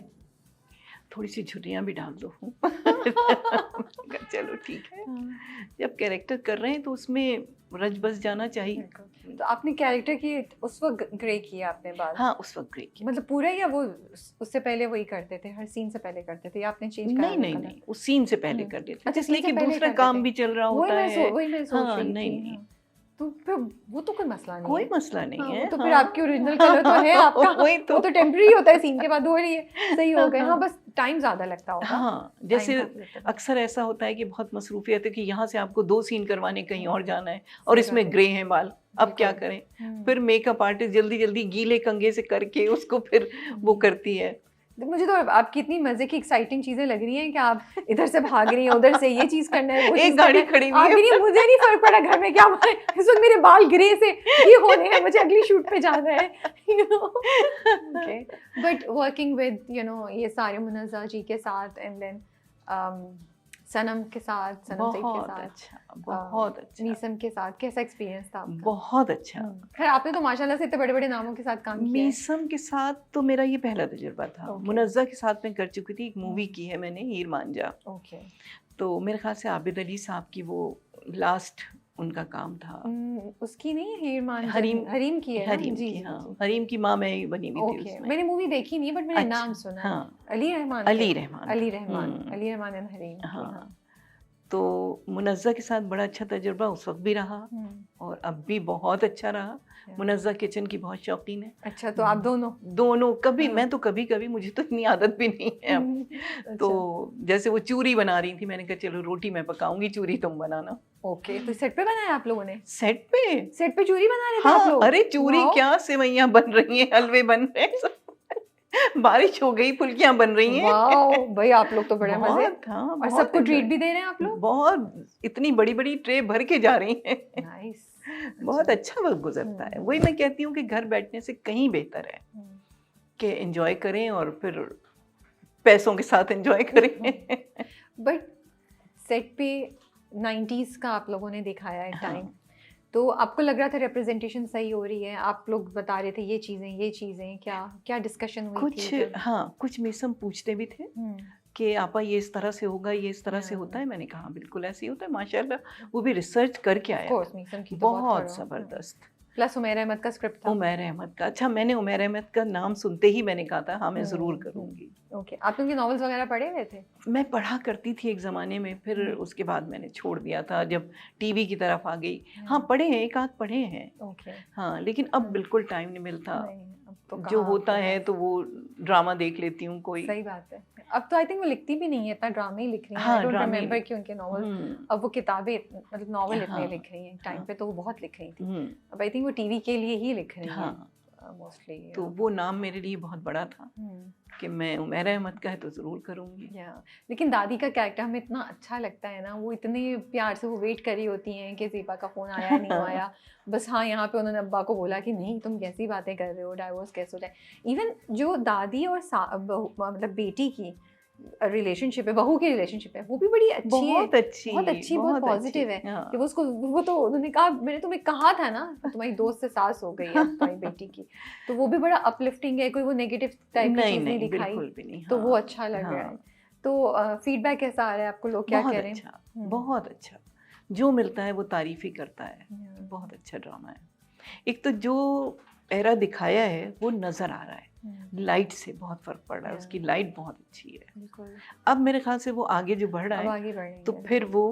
S2: थोड़ी सी झुर्रियाँ भी डाल दो चलो ठीक है, जब कैरेक्टर कर रहे हैं तो उसमें रच बस जाना चाहिए।
S1: तो आपने कैरेक्टर की उस वक्त ग्रे किया आपने बाल?
S2: हाँ, उस वक्त ग्रे किया।
S1: मतलब पूरा, या वो उससे पहले वही करते थे, हर सीन से पहले करते थे, या आपने चेंज करा?
S2: नहीं, उस सीन से पहले कर देते।
S1: अच्छा,
S2: इसलिए कि दूसरा काम भी चल रहा होता है।
S1: वही मैं सोच रही थी।
S2: नहीं,
S1: तो फिर वो तो कोई मसला नहीं है।
S2: कोई मसला नहीं है।
S1: तो फिर आपकी ओरिजिनल कलर तो है आपका,
S2: वही तो।
S1: वो तो टेम्परेरी होता है, सीन के बाद हो रही है, सही हो गए। हाँ, बस टाइम ज़्यादा लगता होगा।
S2: हाँ, जैसे अक्सर ऐसा होता है कि बहुत मसरूफियत है कि यहाँ से आपको 2 सीन करवाने कहीं और जाना है और इसमें ग्रे हैं बाल, अब क्या करें? फिर मेकअप आर्टिस्ट जल्दी जल्दी गीले कंघे से करके उसको फिर वो करती है।
S1: मुझे तो आपकी इतनी मजे की एक्साइटिंग चीजें लग रही हैं कि आप इधर से भाग रही हैं, उधर से ये चीज करना है, वो
S2: एक गाड़ी खड़ी हुई है।
S1: मुझे नहीं फर्क पड़ा घर में क्या इस वक्त मेरे बाल ग्रे से ये होने हैं, मुझे अगली शूट पे जाना है, ओके। बट वर्किंग विद ये सारे मुनज़्ज़ा जी के साथ, एंड देन सनम के साथ, सनम सईद के साथ,
S2: बहुत अच्छा,
S1: मीसम के साथ, कैसा एक्सपीरियंस था आपका?
S2: बहुत अच्छा।
S1: खैर आपने तो माशाल्लाह से इतने बड़े बड़े नामों के साथ काम किया है।
S2: मीसम के साथ तो मेरा ये पहला तजुर्बा था। मुनज़्ज़ा के साथ मैं कर चुकी थी, एक मूवी की है मैंने, हीर मांझा।
S1: ओके।
S2: तो मेरे ख्याल से आबिद अली साहब की वो लास्ट उनका काम था।
S1: उसकी नहीं, हीर मांझा
S2: हरीम
S1: की है।
S2: हरीम की, हाँ, हरीम की माँ मैं ही बनी हुई थी उसमें।
S1: मैंने मूवी देखी नहीं, बट मैंने नाम सुना।
S2: हाँ,
S1: अली रहमान एंड हरीम।
S2: हाँ, तो मुनज़्ज़ा के साथ बड़ा अच्छा तजुर्बा उस वक्त भी रहा और अब भी बहुत अच्छा रहा। मुनज़्ज़ा किचन की बहुत शौकीन है।
S1: अच्छा, तो आप दोनों
S2: कभी मैं तो कभी मुझे तो इतनी आदत भी नहीं है अब।
S1: अच्छा।
S2: तो जैसे वो चूरी बना रही थी, मैंने कहा चलो रोटी मैं पकाऊंगी, चूरी तुम बनाना।
S1: ओके। तो सेट पे बनाया आप लोगों ने?
S2: सेट पे
S1: चूरी बना रहे थे आप लोग?
S2: अरे चूरी क्या, सेवइयां बन रही हैं, हलवे बन रहे हैं, बारिश हो गई, फुल्कियां बन रही हैं।
S1: वाओ भाई, आप लोग तो बड़े मजे।
S2: हाँ,
S1: और सबको ट्रीट भी दे रहे हैं आप लोग?
S2: बहुत, इतनी बड़ी बड़ी ट्रे भर के जा रही हैं।
S1: नाइस।
S2: बहुत अच्छा वक्त गुजरता है। वही मैं कहती हूँ कि घर बैठने से कहीं बेहतर है कि एंजॉय करें और फिर पैसों के साथ एंजॉय करें।
S1: बट सेट पे 90s का आप लोगों ने दिखाया है टाइम,
S2: हाँ।
S1: तो आपको लग रहा था रिप्रेजेंटेशन सही हो रही है? आप लोग बता रहे थे ये चीज़ें, क्या क्या डिस्कशन हुई
S2: कुछ
S1: थी जब?
S2: हाँ, कुछ मिसम पूछते भी थे कि आपा ये इस तरह से होगा, ये इस तरह से होता है। मैंने कहा बिल्कुल ऐसे ही होता है माशाल्लाह। वो भी रिसर्च करके
S1: ऑफ
S2: आया
S1: कोर्स
S2: था।
S1: मीसम की तो बहुत
S2: बहुत
S1: थॉरो।
S2: ज़बरदस्त।
S1: प्लस उमैर अहमद का स्क्रिप्ट था।
S2: उमैर अहमद का, अच्छा मैंने उमैर अहमद का नाम सुनते ही मैंने कहा था हाँ मैं ज़रूर करूँगी।
S1: ओके, आप उनके नॉवेल्स वगैरह पढ़े हुए थे?
S2: मैं पढ़ा करती थी एक ज़माने में, फिर उसके बाद मैंने छोड़ दिया था जब टीवी की तरफ आ गई। हाँ पढ़े हैं, एक आध पढ़े हैं।
S1: ओके।
S2: हाँ, लेकिन अब बिल्कुल टाइम नहीं मिलता।
S1: नहीं, अब तो
S2: जो
S1: कहाँ
S2: होता
S1: आपके
S2: है
S1: पास।
S2: तो वो ड्रामा देख लेती हूँ कोई।
S1: सही बात है। अब तो आई थिंक वो लिखती भी नहीं है, इतना ड्रामे ही लिख रही हैं। आई
S2: हाँ,
S1: डोंट
S2: ड्रामे
S1: रिमेम्बर कि उनके नॉवेल, अब वो किताबें मतलब नॉवेल इतने
S2: हाँ,
S1: लिख रही हैं। टाइम
S2: हाँ।
S1: पे तो वो बहुत लिख रही थी।
S2: हुँ,
S1: अब आई थिंक वो टीवी के लिए ही लिख रही हैं
S2: हाँ।
S1: मोस्टली।
S2: तो वो नाम मेरे लिए बहुत बड़ा था कि मैं उमैर अहमद का है तो ज़रूर करूँगी।
S1: लेकिन दादी का कैरेक्टर हमें इतना अच्छा लगता है ना, वो इतने प्यार से वो वेट करी होती हैं कि ज़ीबा का फ़ोन आया नहीं आया। बस हाँ, यहाँ पे उन्होंने अब्बा को बोला कि नहीं तुम कैसी बातें कर रहे हो, डाइवोर्स कैसे हो जाए। इवन जो दादी और मतलब बेटी की रिलेशनशिप है, बहू की रिलेशनशिप है, वो भी बड़ी अच्छी है।
S2: बहुत अच्छी,
S1: बहुत पॉजिटिव है
S2: हाँ।
S1: कि वो तो उन्होंने कहा मैंने तुम्हें कहा था ना तुम्हारी दोस्त से सास हो गई है तुम्हारी बेटी की। तो वो भी बड़ा अपलिफ्टिंग है, कोई वो नेगेटिव टाइप की चीज़ नहीं दिखाई,
S2: बिल्कुल भी नहीं।
S1: तो
S2: हाँ,
S1: वो अच्छा लग रहा है। तो फीडबैक कैसा आ रहा है आपको, लोग क्या कह रहे हैं?
S2: अच्छा, बहुत अच्छा। जो मिलता है वो तारीफ ही करता है। बहुत अच्छा ड्रामा है। एक तो जो एरा दिखाया है वो नज़र आ रहा है। लाइट से बहुत फ़र्क पड़ रहा है, उसकी लाइट बहुत अच्छी है। अब मेरे ख्याल से वो आगे जो बढ़ रहा है तो फिर वो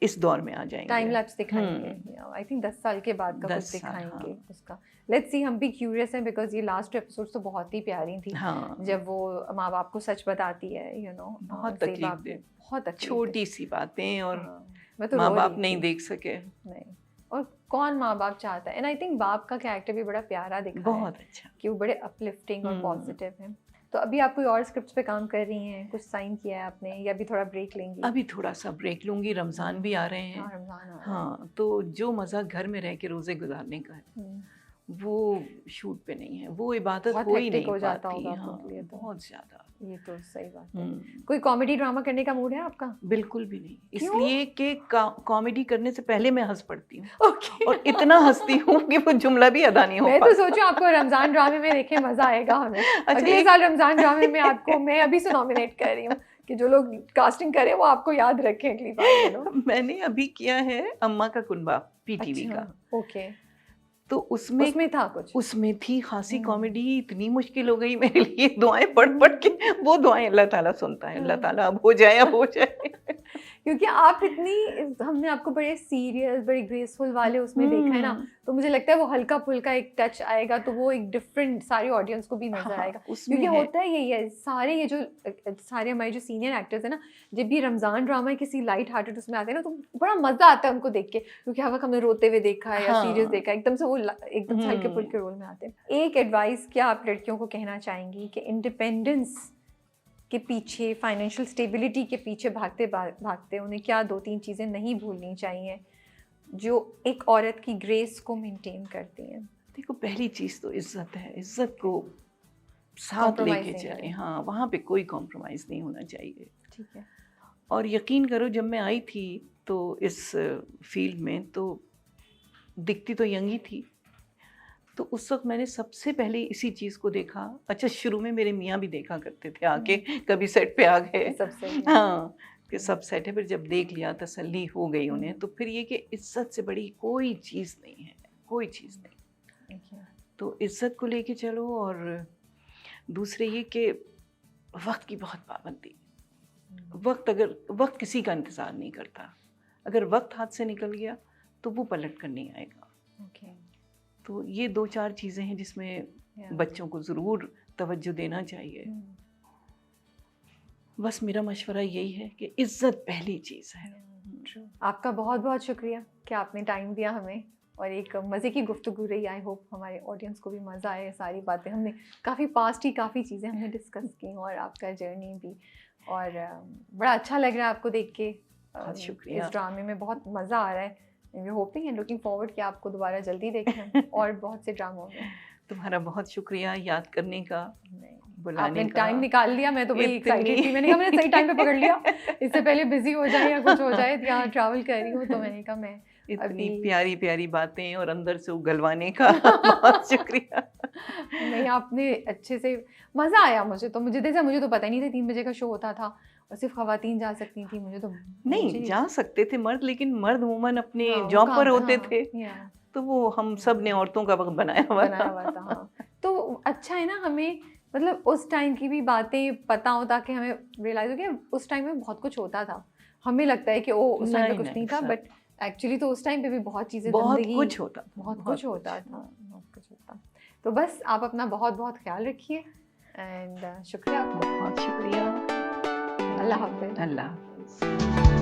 S2: इस दौर में आ जाएंगे।
S1: टाइम लैप्स दिखाएंगे। आई थिंक 10 साल के बाद का कुछ दिखाएंगे उसका। लेट्स सी, हम भी क्यूरियस हैं बिकॉज ये लास्ट एपिसोड तो बहुत ही प्यारी थी।
S2: हाँ,
S1: जब वो माँ बाप को सच बताती है,
S2: बहुत तकलीफ दे,
S1: बहुत अच्छी
S2: छोटी सी बातें और
S1: मैं तो
S2: माँ बाप नहीं देख सके।
S1: नहीं, और कौन माँ बाप चाहता है। एंड आई थिंक बाप का कैरेक्टर भी बड़ा प्यारा दिखा है,
S2: बहुत अच्छा
S1: कि वो बड़े अपलिफ्टिंग और पॉजिटिव हैं। तो अभी आप कोई और स्क्रिप्ट्स पे काम कर रही हैं, कुछ साइन किया है आपने, या अभी थोड़ा ब्रेक लेंगी?
S2: अभी थोड़ा सा ब्रेक लूंगी, रमज़ान भी आ रहे हैं।
S1: हाँ, रमज़ान आ रहा है।
S2: हाँ, तो जो मज़ा घर में रह के रोज़े गुजारने का है वो शूट पे नहीं है, वो इबादत हो ही नहीं
S1: हो जाता
S2: पाती।
S1: होगा
S2: हाँ,
S1: आपके लिए तो।
S2: बहुत ज़्यादा।
S1: ये तो सही बात है। कोई कॉमेडी ड्रामा करने का मूड है आपका?
S2: बिल्कुल भी नहीं,
S1: क्यों?
S2: इसलिए कि कॉमेडी करने से पहले मैं हंस पड़ती हूँ।
S1: ओके।
S2: और इतना हंसती हूँ कि वो जुमला भी अदा नहीं हो
S1: मैं
S2: पाता।
S1: तो सोचूं आपको रमजान ड्रामे में देखे मजा आएगा हमें।
S2: अच्छा,
S1: अगले साल रमजान ड्रामे में आपको मैं अभी से नॉमिनेट कर रही हूँ कि जो लोग कास्टिंग करें वो आपको याद रखें अगली बार।
S2: मैंने अभी किया है अम्मा का कुनबा पीटीवी का।
S1: ओके।
S2: तो उसमें
S1: था कुछ,
S2: उसमें थी खासी कॉमेडी। इतनी मुश्किल हो गई मेरे लिए दुआएं पढ़ पढ़ के। वो दुआएं अल्लाह ताला सुनता है, अल्लाह ताला अब हो जाए, अब हो जाए।
S1: क्योंकि आप इतनी, हमने आपको बड़े सीरियस बड़े ग्रेसफुल वाले उसमें देखा है ना, तो मुझे लगता है वो हल्का फुल्का एक टच आएगा तो वो एक डिफरेंट सारी ऑडियंस को भी नजर आएगा। क्योंकि होता है यही है, सारे ये जो सारे हमारे जो सीनियर एक्टर्स है ना, जब भी रमजान ड्रामा किसी लाइट हार्टेड उसमें आते हैं ना तो बड़ा मजा आता है उनको देख के, क्योंकि हर वक्त हमने रोते हुए देखा है या सीरियस देखा है, एकदम से वो एकदम से हल्के फुल्के रोल में आते हैं। एक एडवाइस क्या आप लड़कियों को कहना चाहेंगी कि इंडिपेंडेंस के पीछे, फाइनेंशियल स्टेबिलिटी के पीछे भागते भागते उन्हें क्या 2-3 चीज़ें नहीं भूलनी चाहिए जो एक औरत की ग्रेस को मेंटेन करती हैं?
S2: देखो, पहली चीज़ तो इज्जत है। इज्जत को साथ लेके चलें। हाँ, वहाँ पे कोई कॉम्प्रोमाइज़ नहीं होना चाहिए।
S1: ठीक है।
S2: और यकीन करो, जब मैं आई थी तो इस फील्ड में तो दिखती तो यंग ही थी, तो उस वक्त मैंने सबसे पहले इसी चीज़ को देखा। अच्छा, शुरू में मेरे मियाँ भी देखा करते थे आके, कभी सेट पे आ गए, हाँ कि सब सेट है। फिर जब देख लिया, तसल्ली हो गई उन्हें, तो फिर ये कि इज्जत से बड़ी कोई चीज़ नहीं है, कोई चीज़ नहीं। तो इज्जत को लेके चलो। और दूसरे ये कि वक्त की बहुत पाबंदी। वक्त किसी का इंतज़ार नहीं करता। अगर वक्त हाथ से निकल गया तो वो पलट कर नहीं आएगा। तो ये 2-4 चीज़ें हैं जिसमें बच्चों को ज़रूर तवज्जो देना चाहिए। बस मेरा मशवरा यही है कि इज़्ज़त पहली चीज़ है।
S1: आपका बहुत बहुत शुक्रिया कि आपने टाइम दिया हमें, और एक मज़े की गुफ्तगू रही। आई होप हमारे ऑडियंस को भी मज़ा आए। सारी बातें हमने काफ़ी पास्ट ही काफ़ी चीज़ें हमने डिस्कस की, और आपका जर्नी भी, और बड़ा अच्छा लग रहा है आपको देख के।
S2: बहुत शुक्रिया।
S1: इस ड्रामे में बहुत मज़ा आ रहा है। We hoping and looking forward कि आपको दोबारा जल्दी देखें और बहुत से ड्रामों में।
S2: तुम्हारा बहुत शुक्रिया याद करने का, बुलाने
S1: आपने
S2: का।
S1: टाइम निकाल लिया, मैं तो बड़ी एक्साइटेड
S2: इतनी
S1: थी, मैंने कहा मैंने सही टाइम पे पकड़ लिया, इससे पहले बिजी हो जाए या कुछ हो जाए, या ट्रैवल कर रही हूँ, तो मैंने कहा मैं
S2: इतनी
S1: अभी
S2: प्यारी प्यारी बातें और अंदर से उगलवाने का बहुत शुक्रिया।
S1: नहीं आपने अच्छे से, मज़ा आया मुझे तो, मुझे तो पता ही नहीं था 3 बजे का शो होता था और सिर्फ खवातीन जा सकती थी, मुझे तो
S2: नहीं जा सकते थे मर्द, लेकिन मर्द वुमन अपने
S1: हाँ, वो
S2: जॉब पर
S1: काम
S2: होते
S1: हाँ,
S2: थे,
S1: या
S2: तो वो हम सब ने औरतों का वक्त बनाया हुआ
S1: था हाँ। तो अच्छा है ना, हमें मतलब उस टाइम की भी बातें पता हो ताकि हमें रियलाइज हो कि उस टाइम में बहुत कुछ होता था। हमें लगता है कि ओ उस टाइम पे कुछ नहीं था, बट एक्चुअली तो उस टाइम पे भी बहुत चीज़ें,
S2: बहुत
S1: ज़िंदगी
S2: कुछ होता था,
S1: बहुत कुछ होता था, बहुत कुछ होता। तो बस आप अपना बहुत बहुत ख्याल रखिए एंड शुक्रिया आपका,
S2: बहुत शुक्रिया।
S1: अल्लाह हाफ़िज़।
S2: अल्लाह हाफ़िज़।